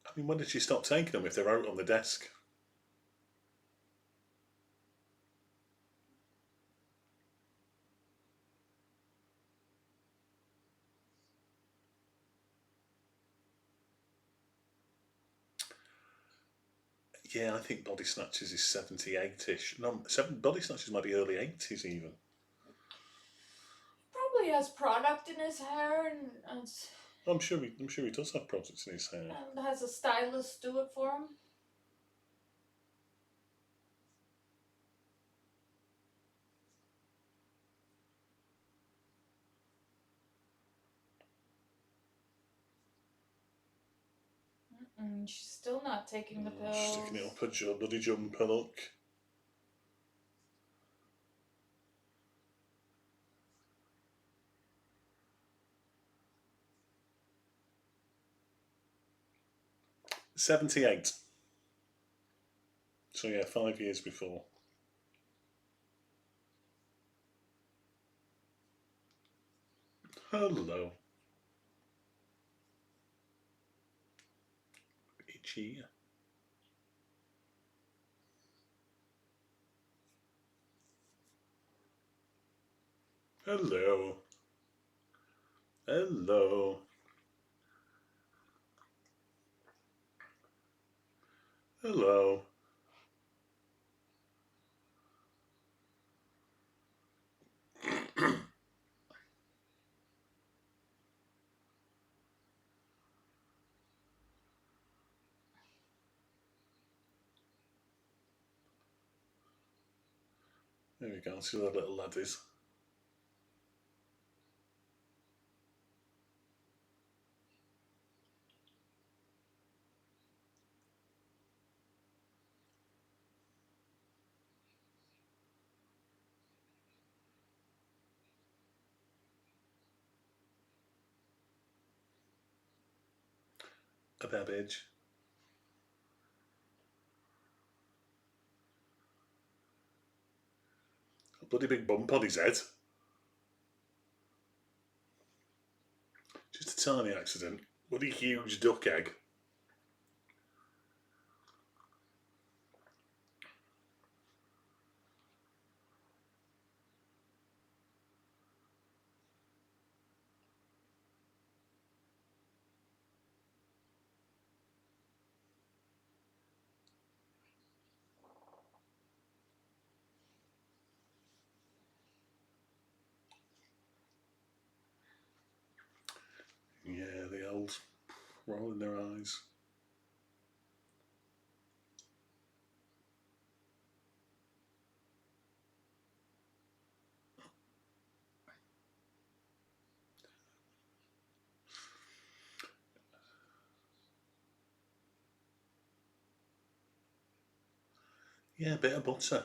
I mean, when did she stop taking them if they're out on the desk? Yeah, I think Body Snatchers is 78-ish. No, Body Snatchers might be early 80s even. Probably has product in his hair and I'm sure he does have products in his hair. and has a stylist do it for him. She's still not taking the pills. Sticking it up her bloody jumper, look. '78. So yeah, 5 years before. Hello. Itchy. Hello. Hello. Hello. There we go, see where the little lad is. A babbage. A bloody big bump on his head. Just a tiny accident. Bloody huge duck egg. Yeah, the old rolling their eyes. Yeah, a bit of butter.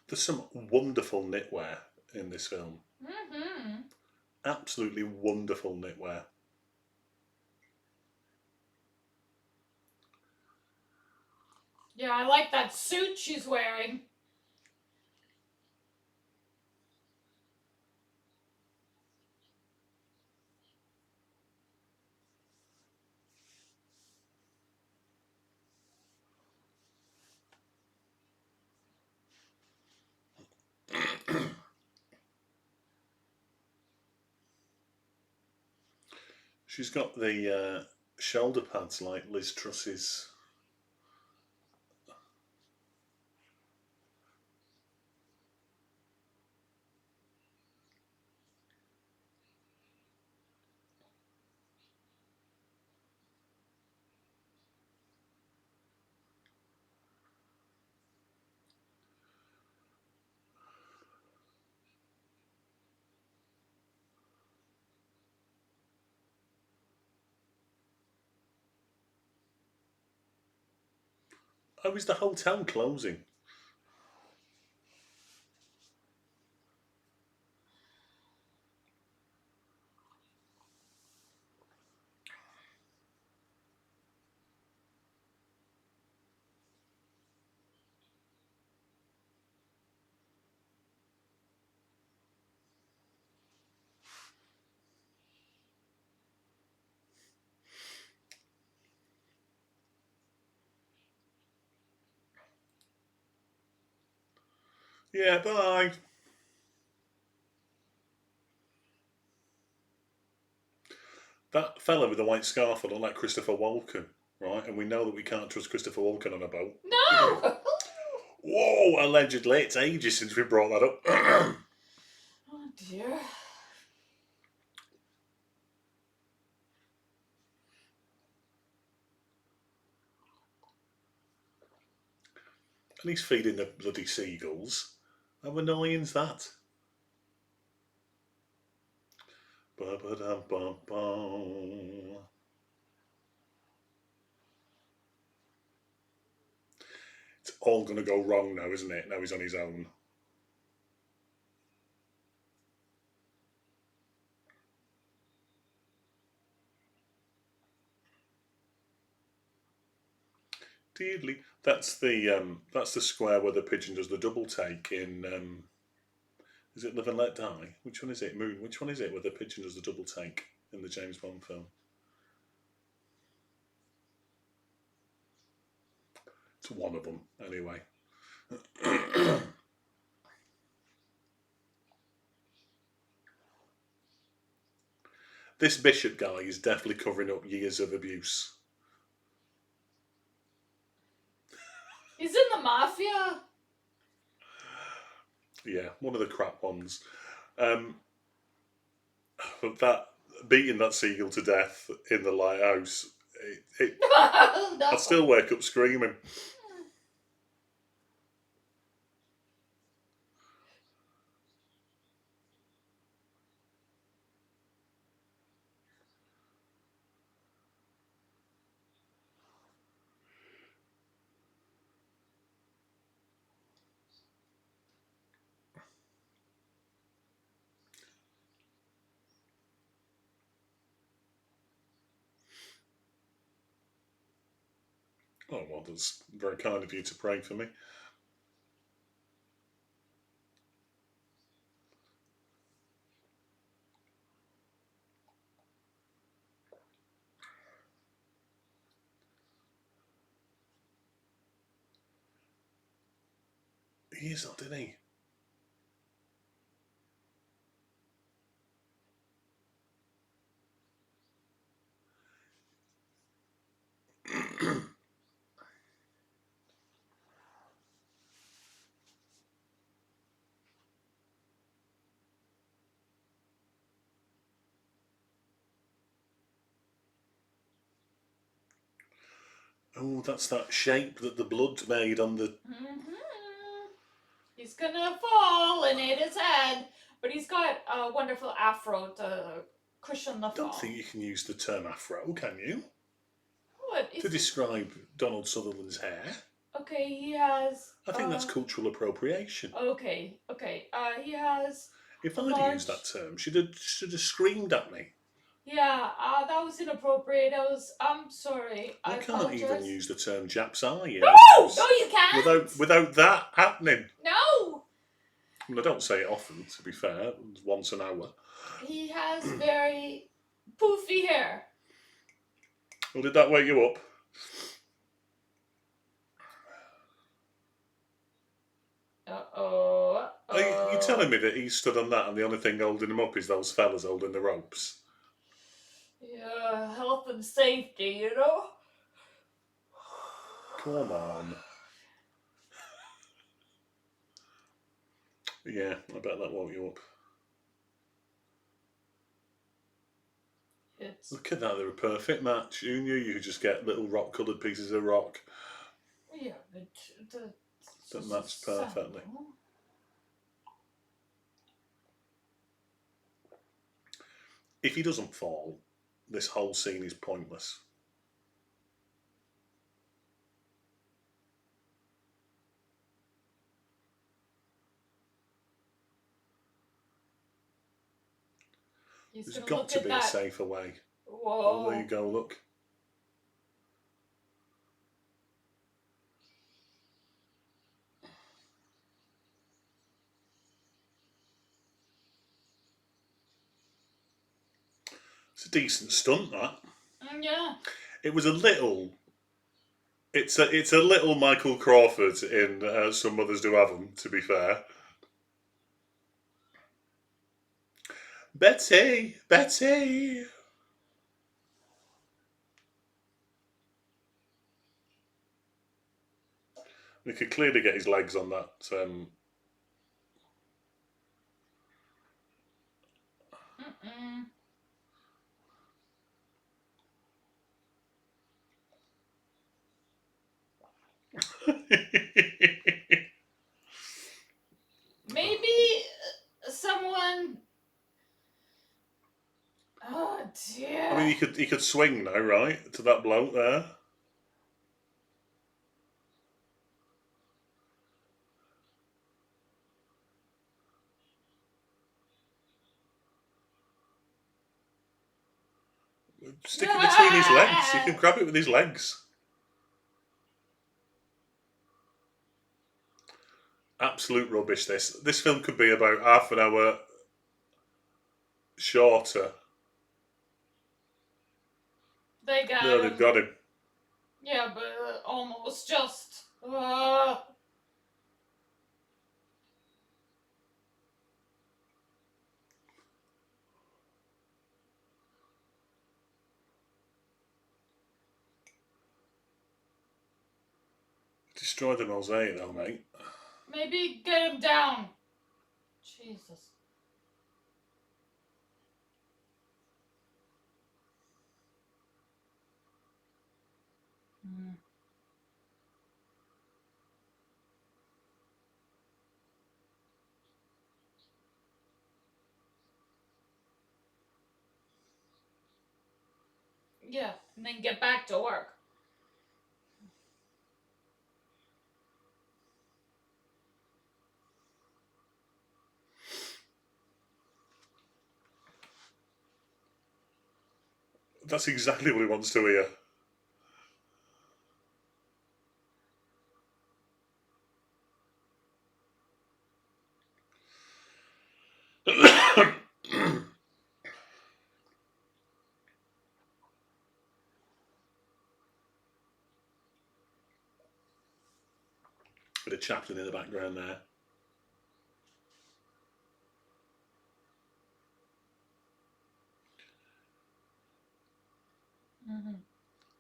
There's some wonderful knitwear in this film. Mm-hmm. Absolutely wonderful knitwear. Yeah, I like that suit she's wearing. She's got the shoulder pads like Liz Truss's. Oh, is the hotel closing? Yeah, bye. That fella with the white scarf looked like Christopher Walken, right? And we know that we can't trust Christopher Walken on a boat. No! Whoa, allegedly. It's ages since we brought that up. Oh dear. And he's feeding the bloody seagulls. How annoying's that? Ba-ba-dum-bum-bum. It's all going to go wrong now, isn't it? Now he's on his own. Deadly. That's the square where the pigeon does the double take in. Is it Live and Let Die? Which one is it? Moon. Which one is it where the pigeon does the double take in the James Bond film? It's one of them, anyway. This Bishop guy is definitely covering up years of abuse. He's in the mafia. Yeah, one of the crap ones. That beating that seagull to death in the lighthouse, No. I still wake up screaming. Oh, well, that's very kind of you to pray for me. He is not, didn't he? Oh, that's that shape that the blood made on the. He's gonna fall and hit his head, but he's got a wonderful afro to cushion the I fall. don't think you can use the term afro, can you? What? To describe Donald Sutherland's hair. Okay, he has. I think that's cultural appropriation. Okay. He has. If I'd used that term, she'd have screamed at me. Yeah, that was inappropriate. I'm sorry. I can't apologize. even use the term Jap's eye. No, you can't. Without that happening. No. I mean, I don't say it often, to be fair. Once an hour. He has very poofy hair. Well, did that wake you up? Are you telling me that he stood on that and the only thing holding him up is those fellas holding the ropes? Yeah, health and safety, you know? Come on. Yeah, I bet that woke you up. Look at that, they're a perfect match. Who knew you could just get little rock-coloured pieces of rock? Yeah, but that matched perfectly. If he doesn't fall, this whole scene is pointless. There's got to be a safer way. Whoa. Oh, there you go, look. It's a decent stunt, that. Yeah. It was a little. It's a little Michael Crawford in Some Mothers Do Have 'Em, to be fair. Betty! Betty! We could clearly get his legs on that. Mm-mm. Maybe someone. Oh dear. I mean, he could swing now, right, to that bloke there. Stick it between his legs. You can grab it with his legs. Absolute rubbish. This film could be about half an hour shorter. They got No, him. they've got him. Yeah, but almost just. Destroy the mosaic, though, mate. Maybe get him down. Jesus. Mm. Yeah, and then get back to work. That's exactly what he wants to hear. Bit of Chaplin in the background there. Mm-hmm.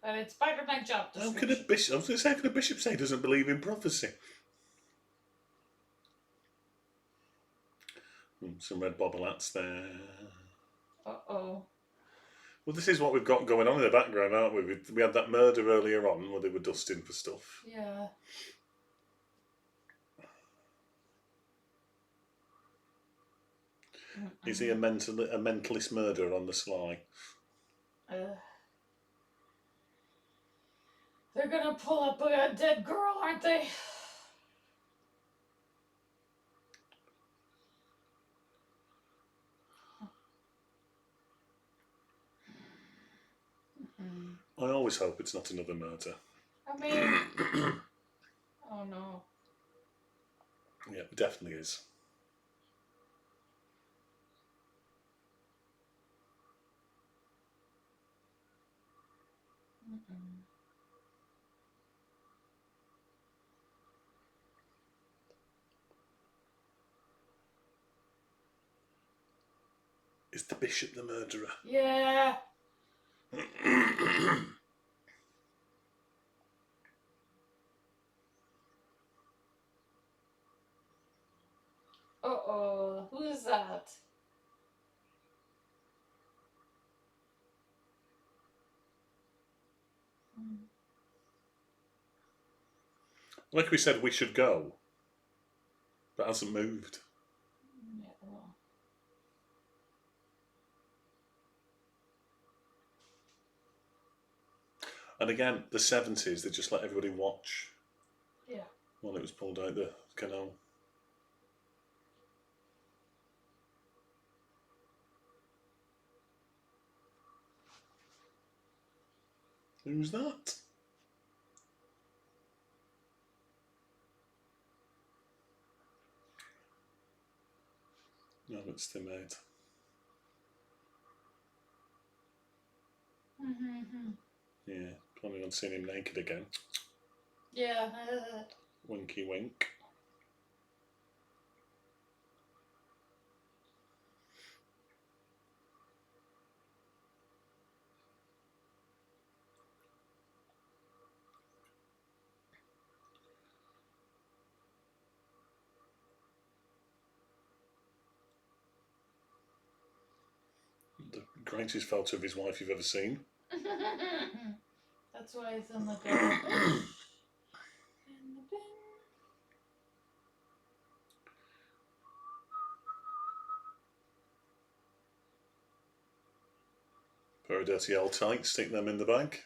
But it's Spider-Man job How description. can a bishop? I was going to say, how can a bishop say he doesn't believe in prophecy? Some red bobble hats there. Uh-oh. Well, this is what we've got going on in the background, aren't we? We had that murder earlier on where they were dusting for stuff. Yeah. Is he a mentalist murderer on the sly? They're gonna pull up a dead girl, aren't they? I always hope it's not another murder. I mean, oh no. Yeah, it definitely is. Is the bishop the murderer? Yeah. Uh-oh. Who is that? Like we said, we should go, but hasn't moved. Yeah, well. And again, the 70s, they just let everybody watch. Yeah. While it was pulled out the canal. Who's that? No, it's the maid. Mm-hmm. Yeah, planning on seeing him naked again. Yeah. Winky wink. greatest photo of his wife you've ever seen. That's why it's in the garbage. In the bin. Pair of dirty old tights, stick them in the bag.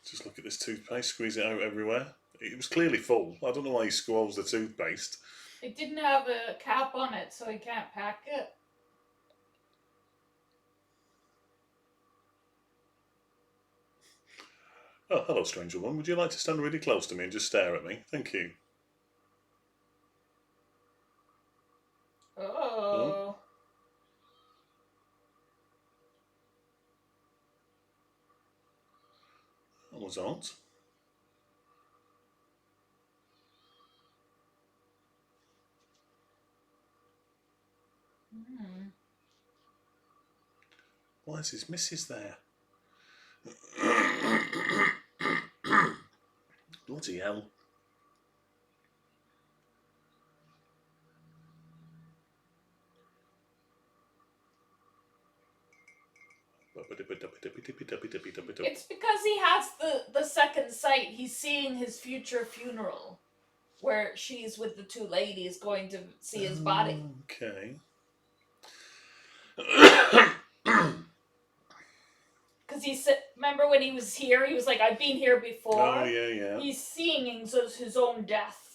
Just look at this toothpaste, squeeze it out everywhere. It was clearly full. I don't know why he squalls the toothpaste. It didn't have a cap on it, so he can't pack it. Oh, hello, stranger one. Would you like to stand really close to me and just stare at me? Thank you. Oh. That was odd. Why is his missus there? Bloody hell. It's because he has the second sight. He's seeing his future funeral, where she's with the two ladies going to see his body. Okay. Because remember when he was here, he was like, I've been here before. Oh, yeah. He's seeing his own death.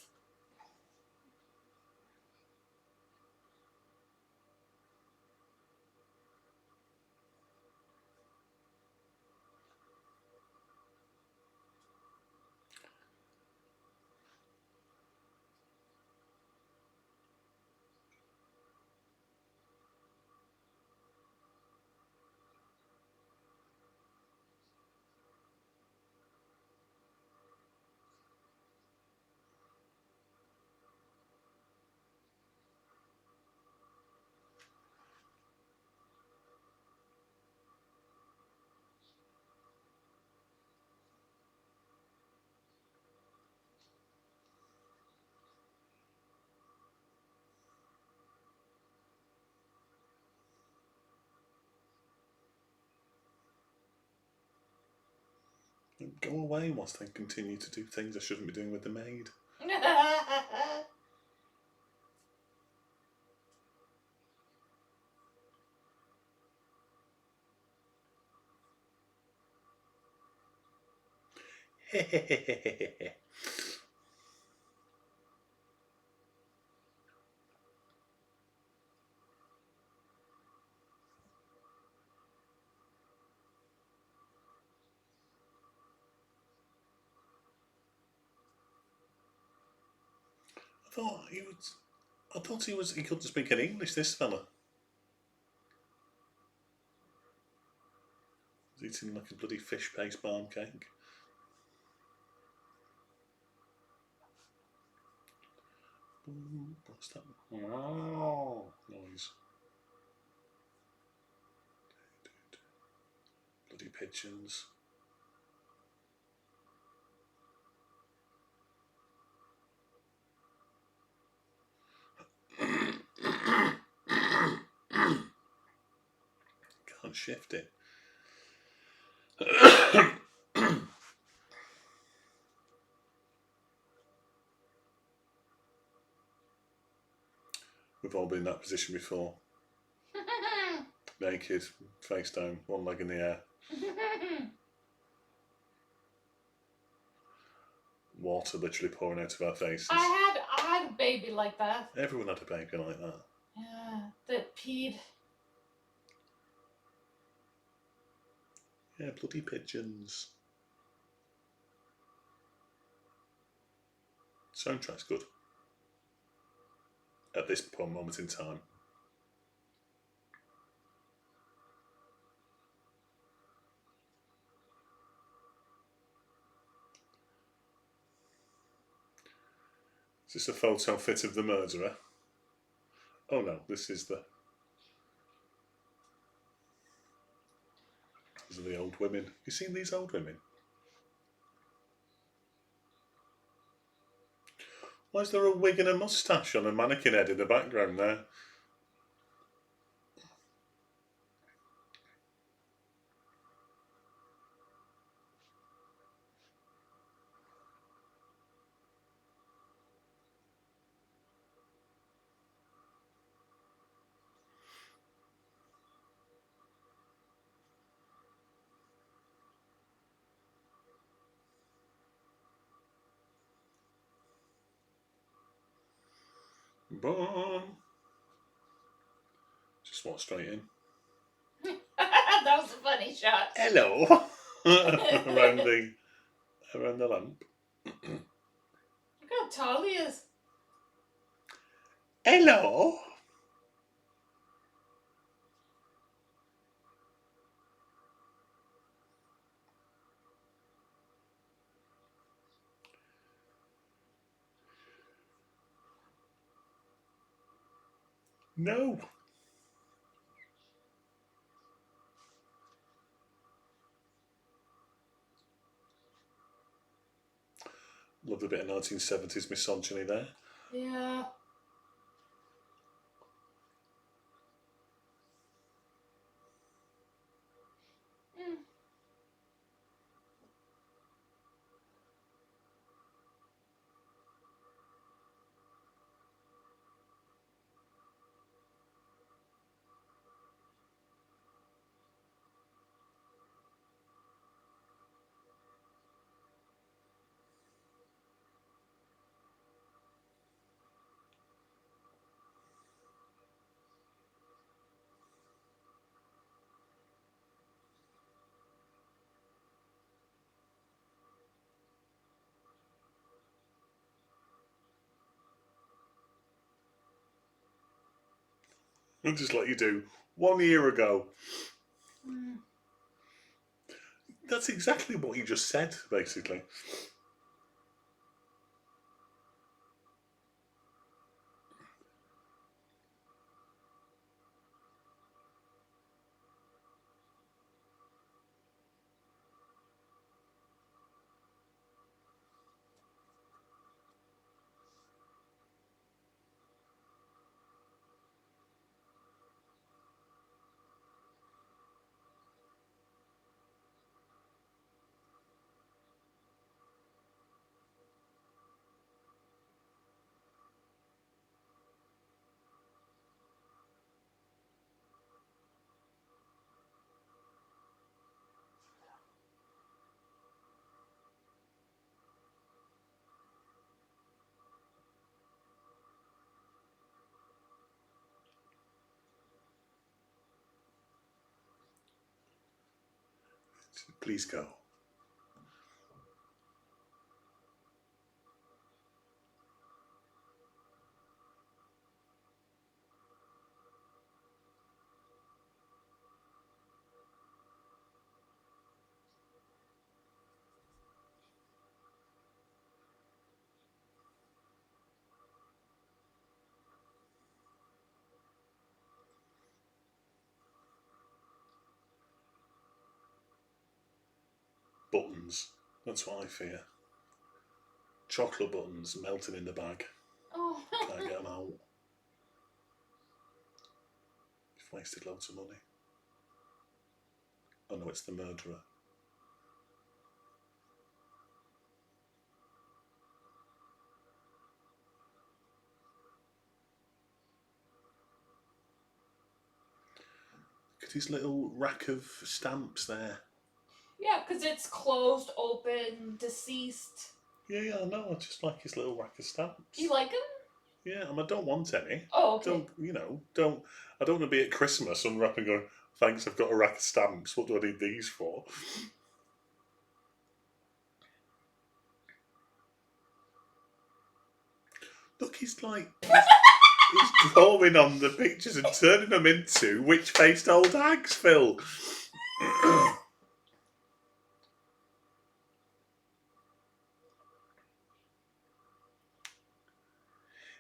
Go away whilst I continue to do things I shouldn't be doing with the maid. I thought he couldn't speak any English, this fella. He's eating like a bloody fish paste barm cake. What's that? Oh, noise. Bloody pigeons. Can't shift it. We've all been in that position before. Naked, face down, one leg in the air. Water literally pouring out of our faces. I had a baby like that. Everyone had a baby like that. Yeah, that peed. Yeah, bloody pigeons. Soundtrack's good. At this moment in time. Is this a photo fit of the murderer? Oh no, this is the... These are the old women. Have you seen these old women? Why is there a wig and a moustache on a mannequin head in the background there? Boom. Just walk straight in. That was a funny shot. Hello. around the lamp. Look how tall he is. Hello. No. Love a bit of 1970s misogyny there. Yeah. Mm. Just like you do 1 year ago. Mm. That's exactly what you just said, basically. Please go. Buttons. That's what I fear. Chocolate buttons melting in the bag. Oh. Can't get them out. You've wasted loads of money. Oh no, it's the murderer. Look at his little rack of stamps there. Yeah, because it's closed, open, deceased. Yeah, I know. I just like his little rack of stamps. You like him? Yeah, I don't want any. Oh, okay. I don't want to be at Christmas unwrapping going, thanks, I've got a rack of stamps. What do I need these for? Look, he's drawing on the pictures and turning them into witch-faced old hags, Phil.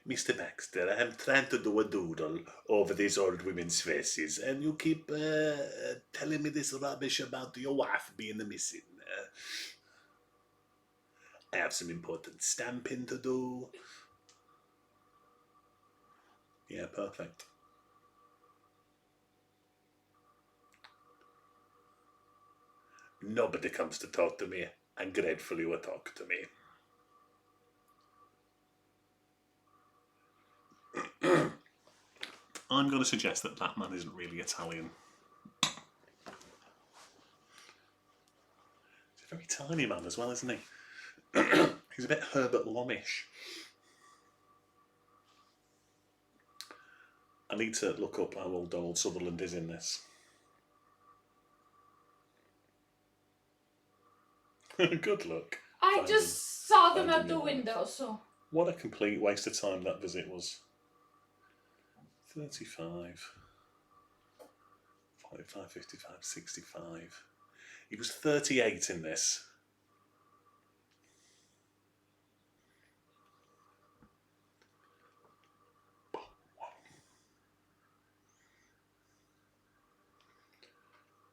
Mr. Baxter, I'm trying to do a doodle over these old women's faces, and you keep telling me this rubbish about your wife being missing. I have some important stamping to do. Yeah, perfect. Nobody comes to talk to me. I'm grateful you will talk to me. I'm going to suggest that that man isn't really Italian. He's a very tiny man as well, isn't he? He's a bit Herbert Lomish. need to look up how old Donald Sutherland is in this. Good luck. I Finding- just saw them finding at the your wife. window, so. What a complete waste of time that visit was. 35. 45, 55, 65. He was 38 in this.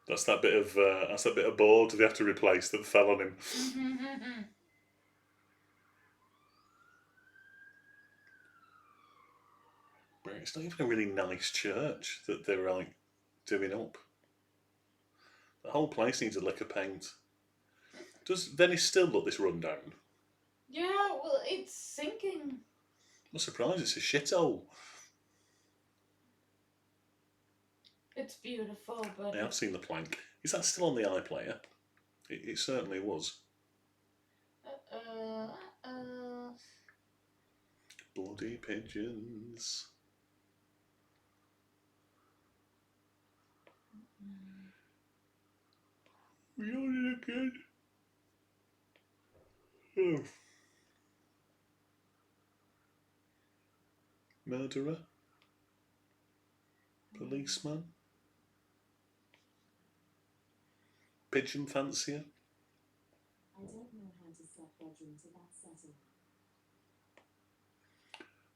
That's that bit of board they have to replace that fell on him. It's not even a really nice church that they're like doing up. The whole place needs a lick of paint. Does Venice still look this run down? Yeah, well, it's sinking. I'm surprised it's a shithole. It's beautiful, but. I have seen the plank. Is that still on the iPlayer? It certainly was. Bloody pigeons. We on it again. Oh. Murderer. Policeman. Pigeon fancier. I don't know how to set bedroom to that setting.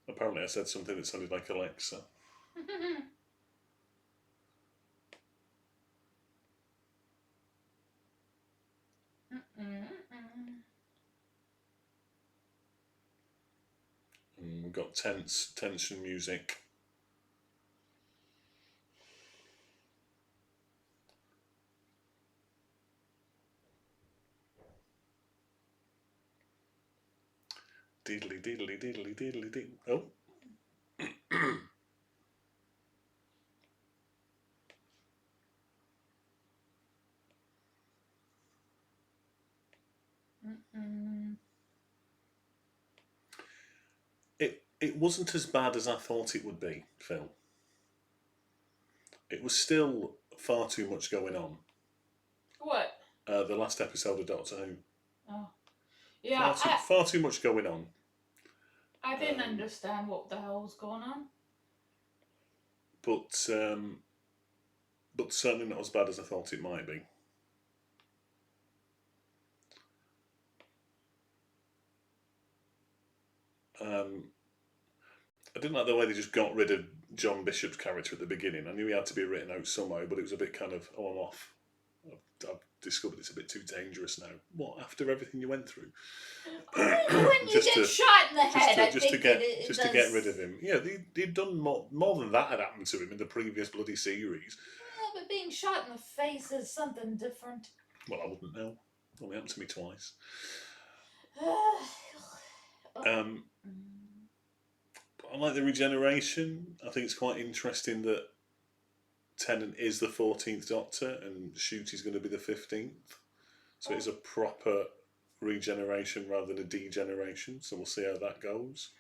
Apparently I said something that sounded like Alexa. And we've got tension music. Diddly diddly diddly diddly diddly. Oh. It wasn't as bad as I thought it would be, Phil. It was still far too much going on. What? The last episode of Doctor Who. Oh. Yeah, Far too much going on. I didn't understand what the hell was going on. But certainly not as bad as I thought it might be. I didn't like the way they just got rid of John Bishop's character at the beginning. I knew he had to be written out somehow, but it was a bit kind of, I'm off. I've discovered it's a bit too dangerous now. What, after everything you went through? When you get shot in the head, to get rid of him. Yeah, they'd done more than that had happened to him in the previous bloody series. Yeah, but being shot in the face is something different. Well, I wouldn't know. Only happened to me twice. I like the regeneration. I think it's quite interesting that Tennant is the 14th Doctor and Ncuti's going to be the 15th. So it is a proper regeneration rather than a degeneration. So we'll see how that goes.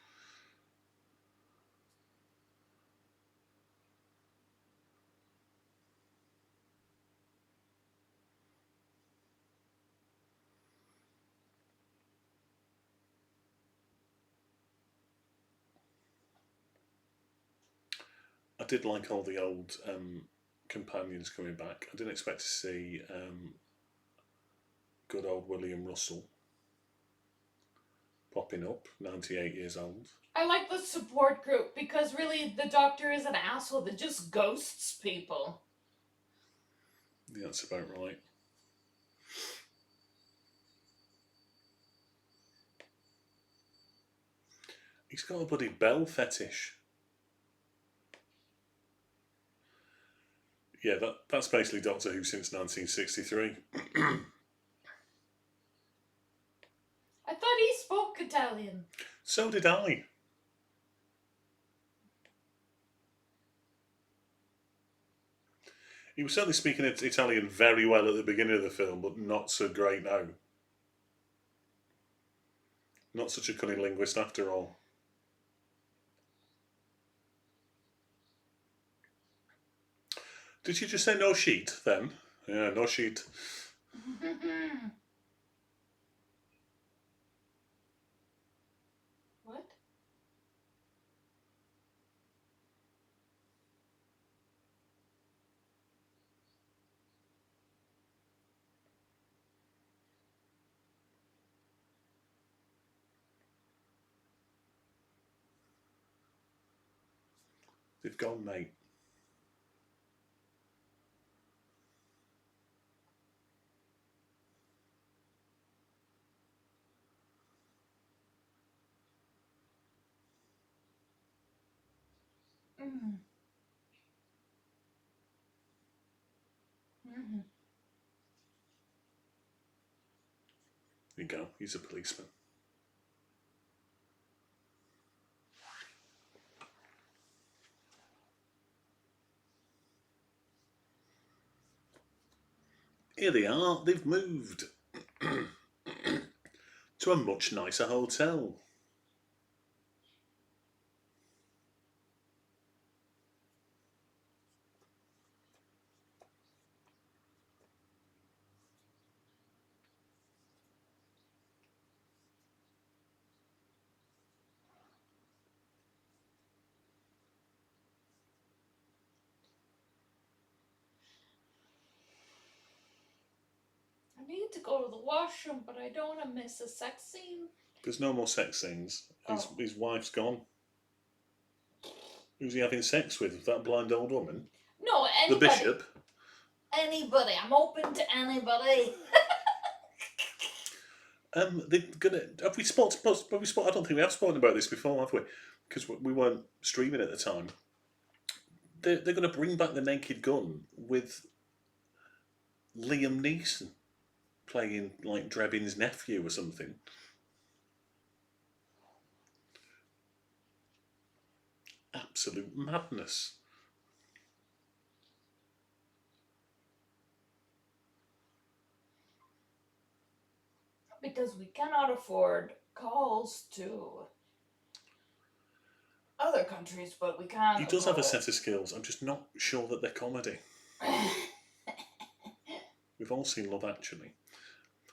I did like all the old companions coming back. I didn't expect to see good old William Russell popping up, 98 years old. I like the support group because really the Doctor is an asshole that just ghosts people. Yeah, that's about right. He's got a bloody bell fetish. Yeah, that's basically Doctor Who since 1963. I thought he spoke Italian. So did I. He was certainly speaking Italian very well at the beginning of the film, but not so great now. Not such a cunning linguist after all. Did you just say no sheet then? Yeah, no sheet. What? They've gone, mate. Mm. Mm. There you go. He's a policeman. Here they are. They've moved to a much nicer hotel. I need to go to the washroom, but I don't want to miss a sex scene. There's no more sex scenes. Oh. His wife's gone. Who's he having sex with? That blind old woman? No, The anybody. bishop? Anybody. I'm open to anybody. They're gonna. Have we spotted? I don't think we have spoken about this before, have we? Because we weren't streaming at the time. They're going to bring back the Naked Gun with Liam Neeson playing like Drebin's nephew or something. Absolute madness. Because we cannot afford calls to other countries, but we can. He does have a set of skills. I'm just not sure that they're comedy. We've all seen Love Actually.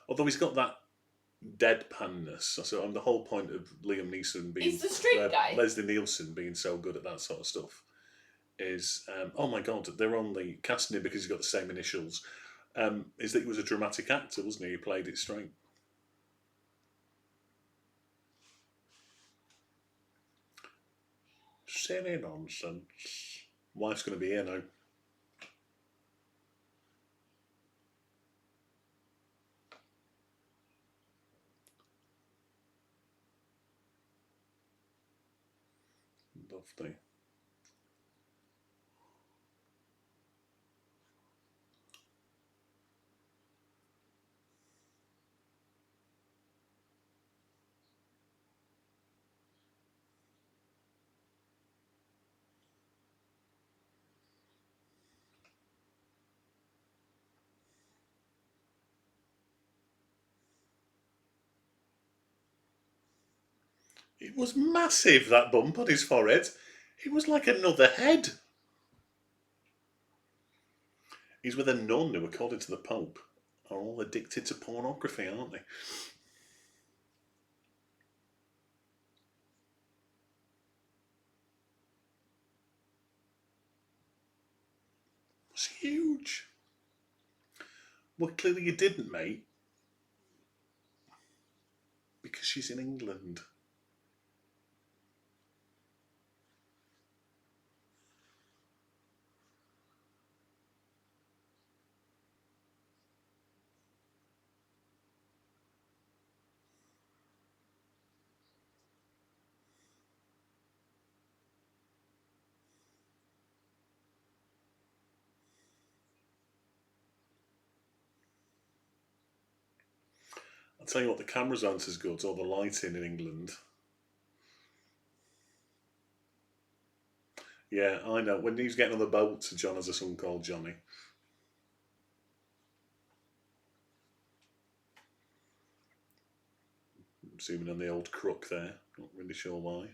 Although he's got that deadpanness. So the whole point of Liam Neeson being He's the street guy. Leslie Nielsen being so good at that sort of stuff is oh my god, they're only casting him because he's got the same initials. Is that he was a dramatic actor, wasn't he? He played it straight. Silly nonsense. Wife's going to be here now. Lovely. It was massive, that bump on his forehead. It was like another head. He's with a nun who, according to the Pope, are all addicted to pornography, aren't they? It's huge. Well, clearly you didn't, mate. Because she's in England. I'll tell you what, the cameras aren't as good, or the lighting in England. Yeah, I know. When he's getting on the boat, John has a son called Johnny. Zooming on the old crook there. Not really sure why.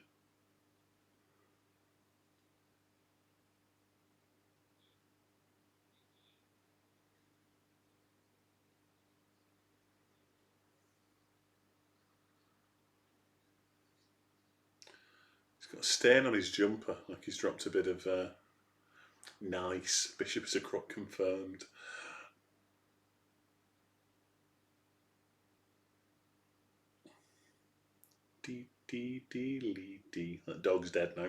got a stain on his jumper, like he's dropped a bit of nice. Bishop is a crook confirmed. Dee. That dog's dead now.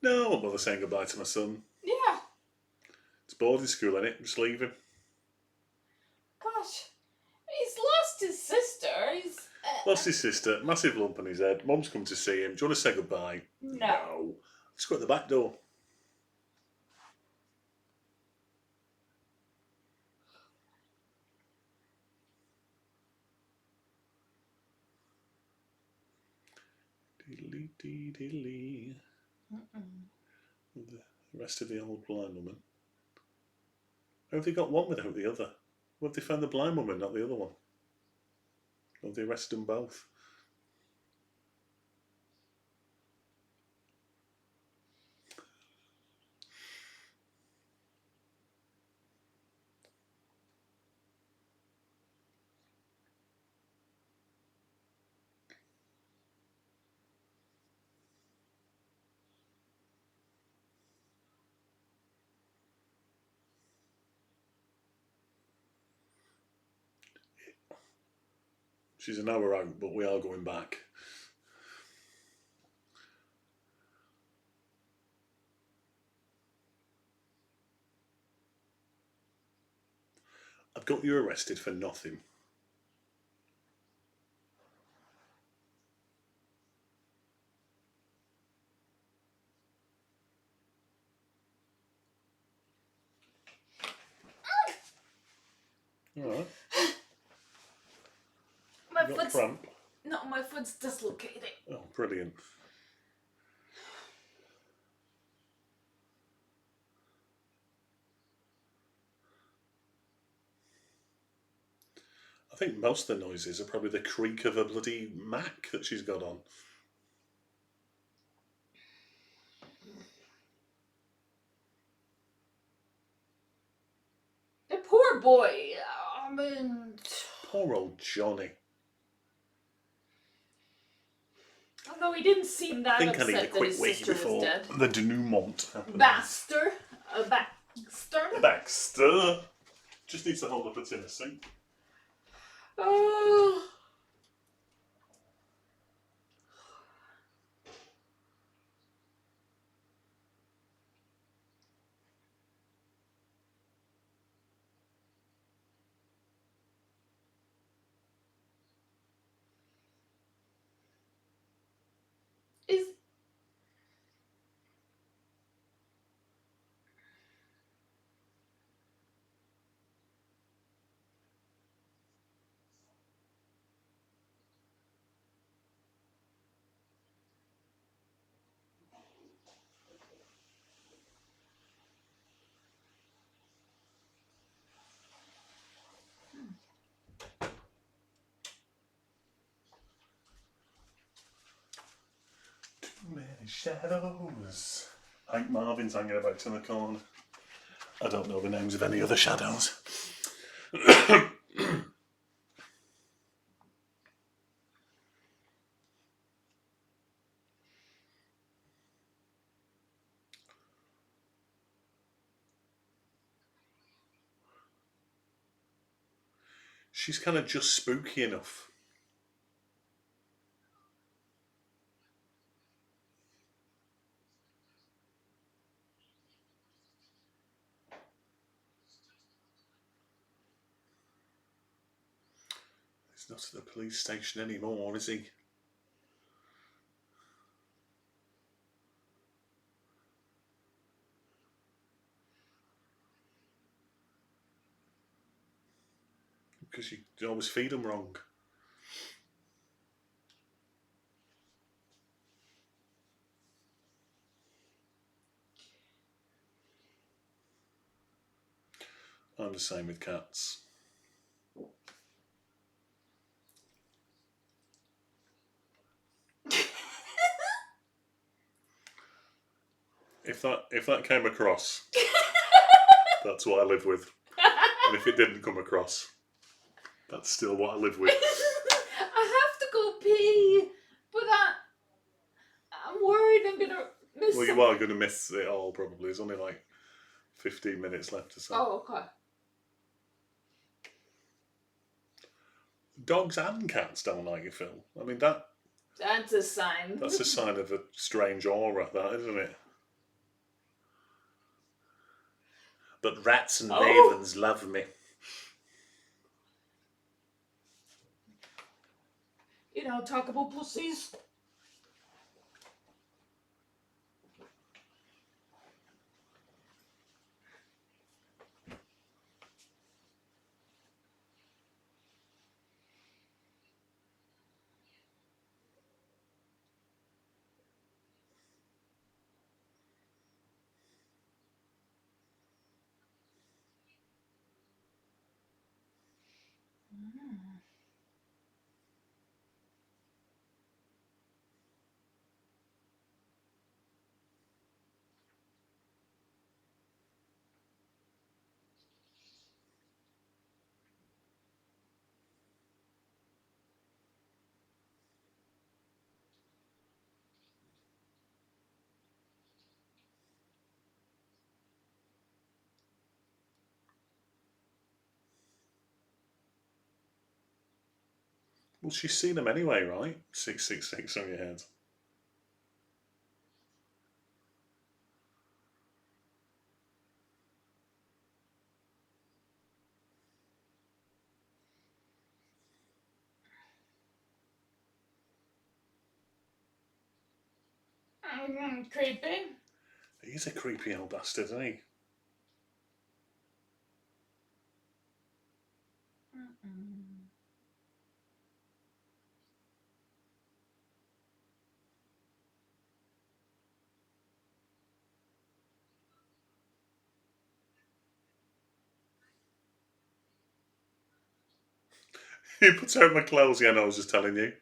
No, I won't bother saying goodbye to my son. Yeah. It's boarding school, innit? Just leave him. Gosh. He's lost his sister. He's. Lost his sister, massive lump on his head. Mum's come to see him. Do you want to say goodbye? No. Let's go at the back door. Diddly. The rest of the old blind woman. How have they got one without the other? Where have they found the blind woman, not the other one? Or have they arrested them both? She's an hour out, but we are going back. I've got you arrested for nothing. Alright. My You got foot's. cramp? No, my foot's dislocated. Oh, brilliant. I think most of the noises are probably the creak of a bloody Mac that she's got on. The poor boy. I mean. Poor old Johnny. Although he didn't seem that I think I upset need a that quick his wee sister was before dead. the denouement happens. Baxter. Baxter. Just needs to hold up a tin of soup. Oh. Is. Too many shadows. Hank Marvin's hanging about in the corner. I don't know the names of any other shadows. She's kind of just spooky enough. He's not at the police station anymore, is he? Because you always feed them wrong. I'm the same with cats. If that came across, that's what I live with. And if it didn't come across, that's still what I live with. I have to go pee, but I'm worried I'm gonna miss. Well, you are going to miss it all probably. There's only like 15 minutes left or so. Oh, okay. Dogs and cats don't like you, Phil. I mean, that's a sign. a sign of a strange aura, that, isn't it? But rats and ravens love me. Talk about pussies. Well, she's seen them anyway, right? 666 on your head. Creepy. He's a creepy old bastard, isn't he? He puts out my clothes. Yeah, no, I was just telling you.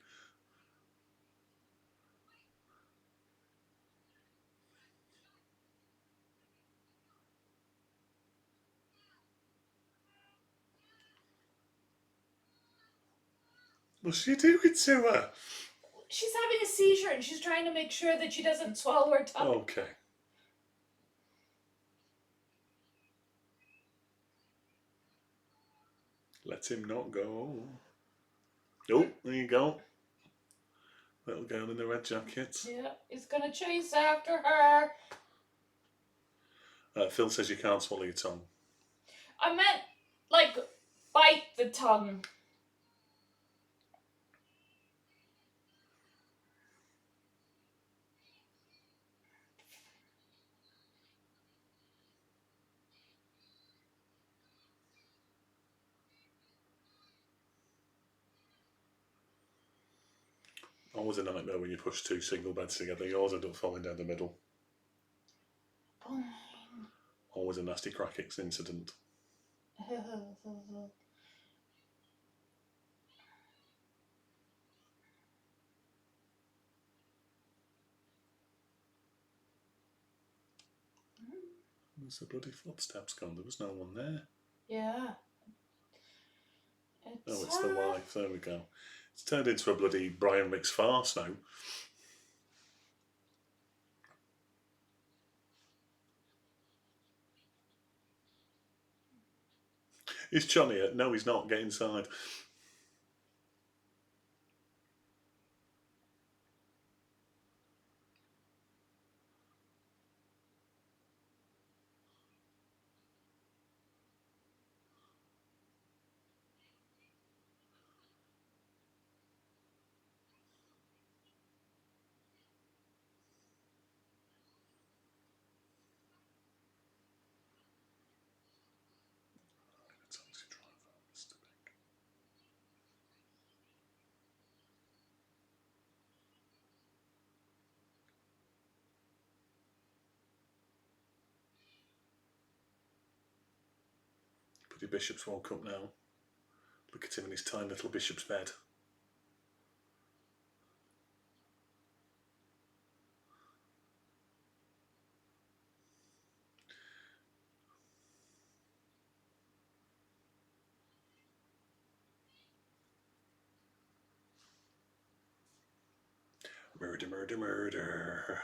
What's she doing to her? She's having a seizure and she's trying to make sure that she doesn't swallow her tongue. Okay. Let him not go. Oh, there you go. Little girl in the red jacket. Yeah, he's gonna chase after her. Phil says you can't swallow your tongue. I meant, like, bite the tongue. Always a nightmare when you push two single beds together. You always end up falling down the middle. Always a nasty crack incident. There's the bloody footsteps gone. There was no one there. Yeah. It's the wife. There we go. It's turned into a bloody Brian Mix farce now. Is Johnny it? No, he's not. Get inside. Bloody Bishop's woke up now. Look at him in his tiny little Bishop's bed. Murder, murder, murder.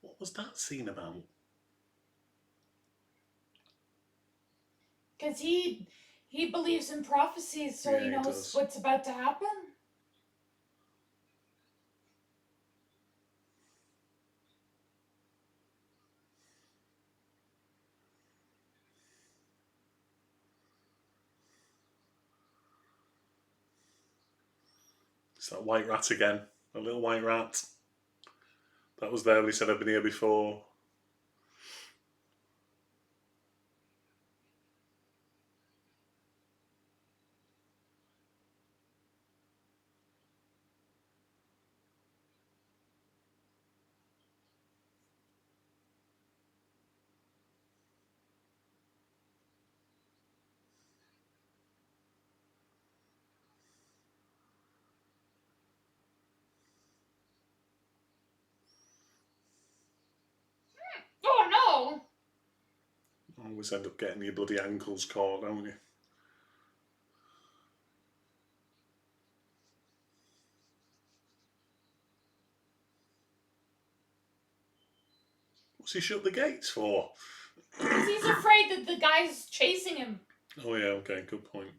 What was that scene about? Because he believes in prophecies, so Yeah, he he knows does. what's about to happen. It's that white rat again. A little white rat. That was there when he said I've been here before. Oh no! Always end up getting your bloody ankles caught, don't you? What's he shut the gates for? Because he's afraid that the guy's chasing him. Oh yeah, okay, good point.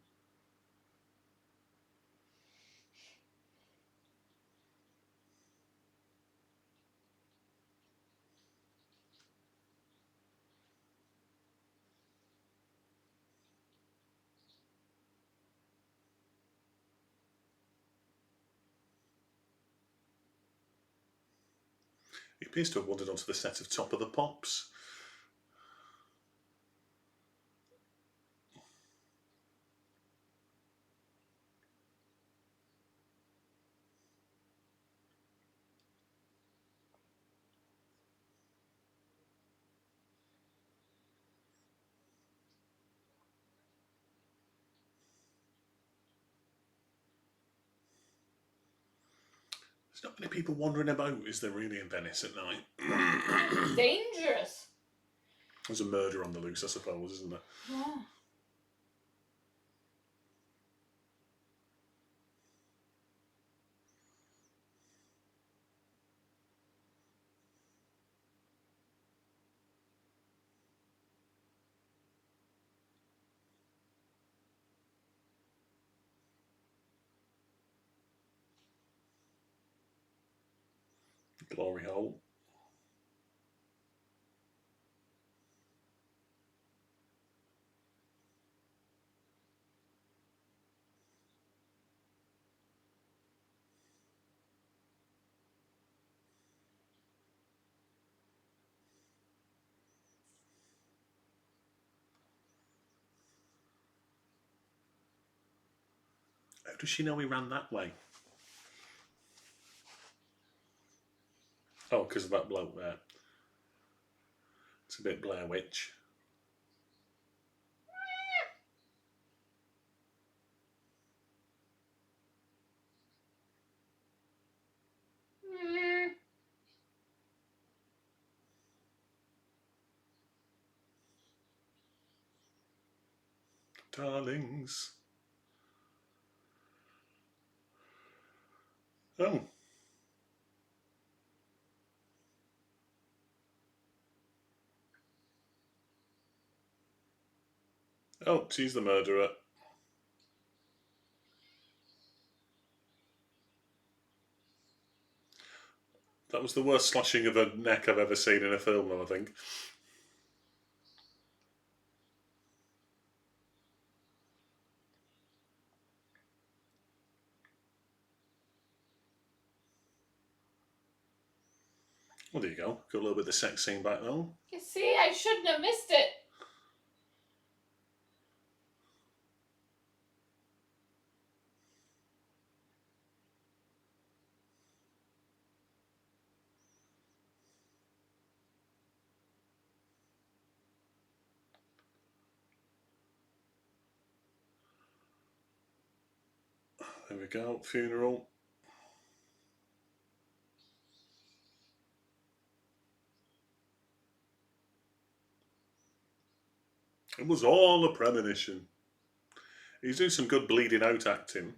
He appears to have wandered onto the set of Top of the Pops. There's not many people wandering about, is there really, in Venice at night? Dangerous. There's a murder on the loose, I suppose, isn't there? Yeah. Glory hole. How does she know he ran that way? Oh, because of that bloke there. It's a bit Blair Witch. Darlings. Oh. Oh, she's the murderer. That was the worst slashing of a neck I've ever seen in a film, though, I think. Well, there you go. Got a little bit of the sex scene back, though. You see, I shouldn't have missed it. There we go. Funeral. It was all a premonition. He's doing some good bleeding out acting.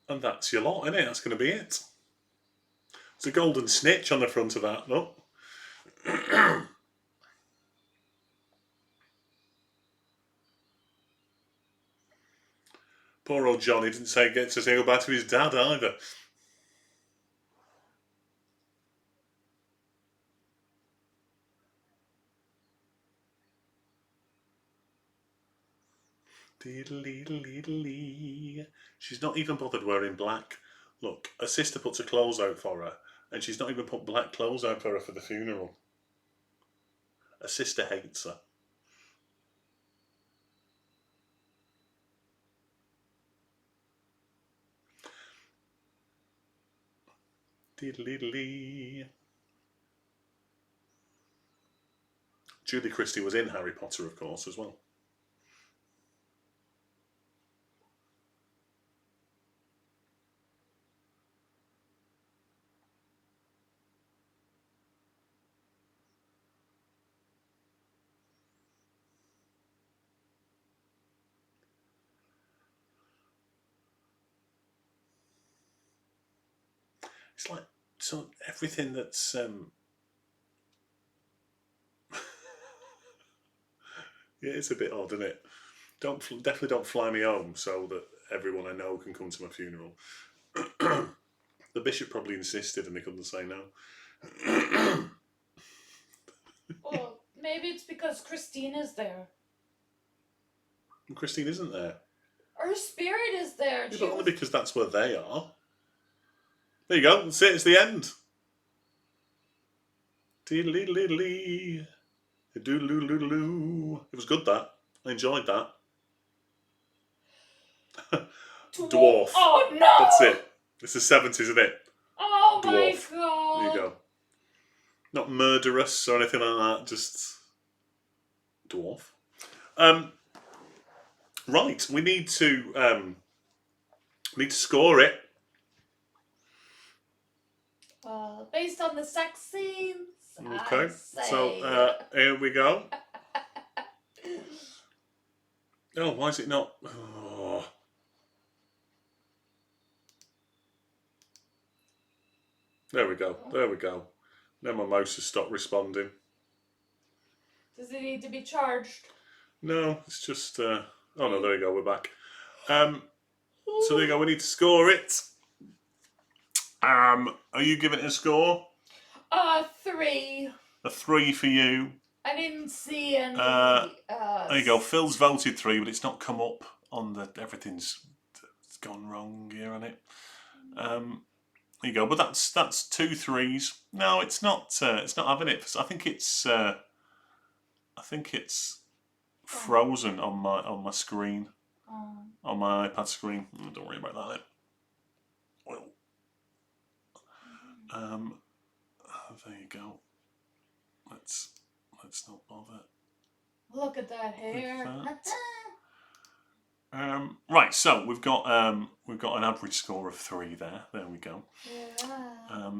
And that's your lot, isn't it? That's going to be it. It's a golden snitch on the front of that, look. Poor old Johnny didn't get to say goodbye to his dad either. Diddly-diddly. She's not even bothered wearing black. Look, her sister puts her clothes out for her, and she's not even put black clothes out for her for the funeral. Her sister hates her. Diddly-diddly. Julie Christie was in Harry Potter, of course, as well. It's like, so everything that's yeah, it's a bit odd, isn't it? Definitely don't fly me home so that everyone I know can come to my funeral. The bishop probably insisted and they couldn't say no. Well, maybe it's because Christina's there. And Christine isn't there. Her spirit is there. Yeah, She but only was- because that's where they are. There you go. That's it. It's the end. Diddly-diddly. Doodle-doodle-doo. It was good, that. I enjoyed that. Dwarf. Oh no! That's it. It's the 70s, isn't it? Oh Dwarf. my god! There you go. Not murderous or anything like that, just dwarf. Right, we need to score it. Based on the sex scenes. Okay, I say. so here we go. Oh, why is it not? Oh. There we go. There we go. Now my mouse has stopped responding. Does it need to be charged? No, it's just. Oh no, there you go. We're back. So there you go. We need to score it. Are you giving it a score? 3. A 3 for you. I didn't see any. There you go. Phil's voted 3, but it's not come up on the. Everything's gone wrong here on it. There you go. But that's 2 3s. No, it's not. It's not having it. I think it's. I think it's frozen on my screen. On my iPad screen. Don't worry about that then. Well. There you go. Let's not bother. Look at that hair. Right, so we've got an average score of 3 there. There we go. Yeah.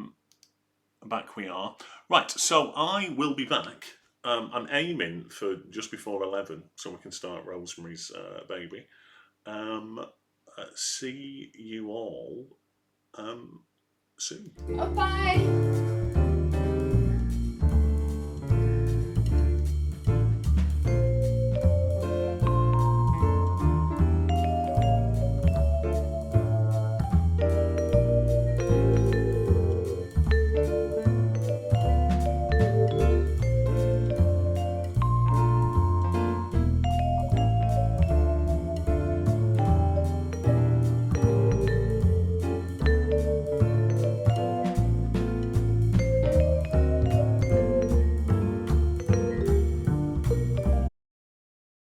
Back we are. Right, so I will be back. I'm aiming for just before 11, so we can start Rosemary's Baby. See you all soon. Bye.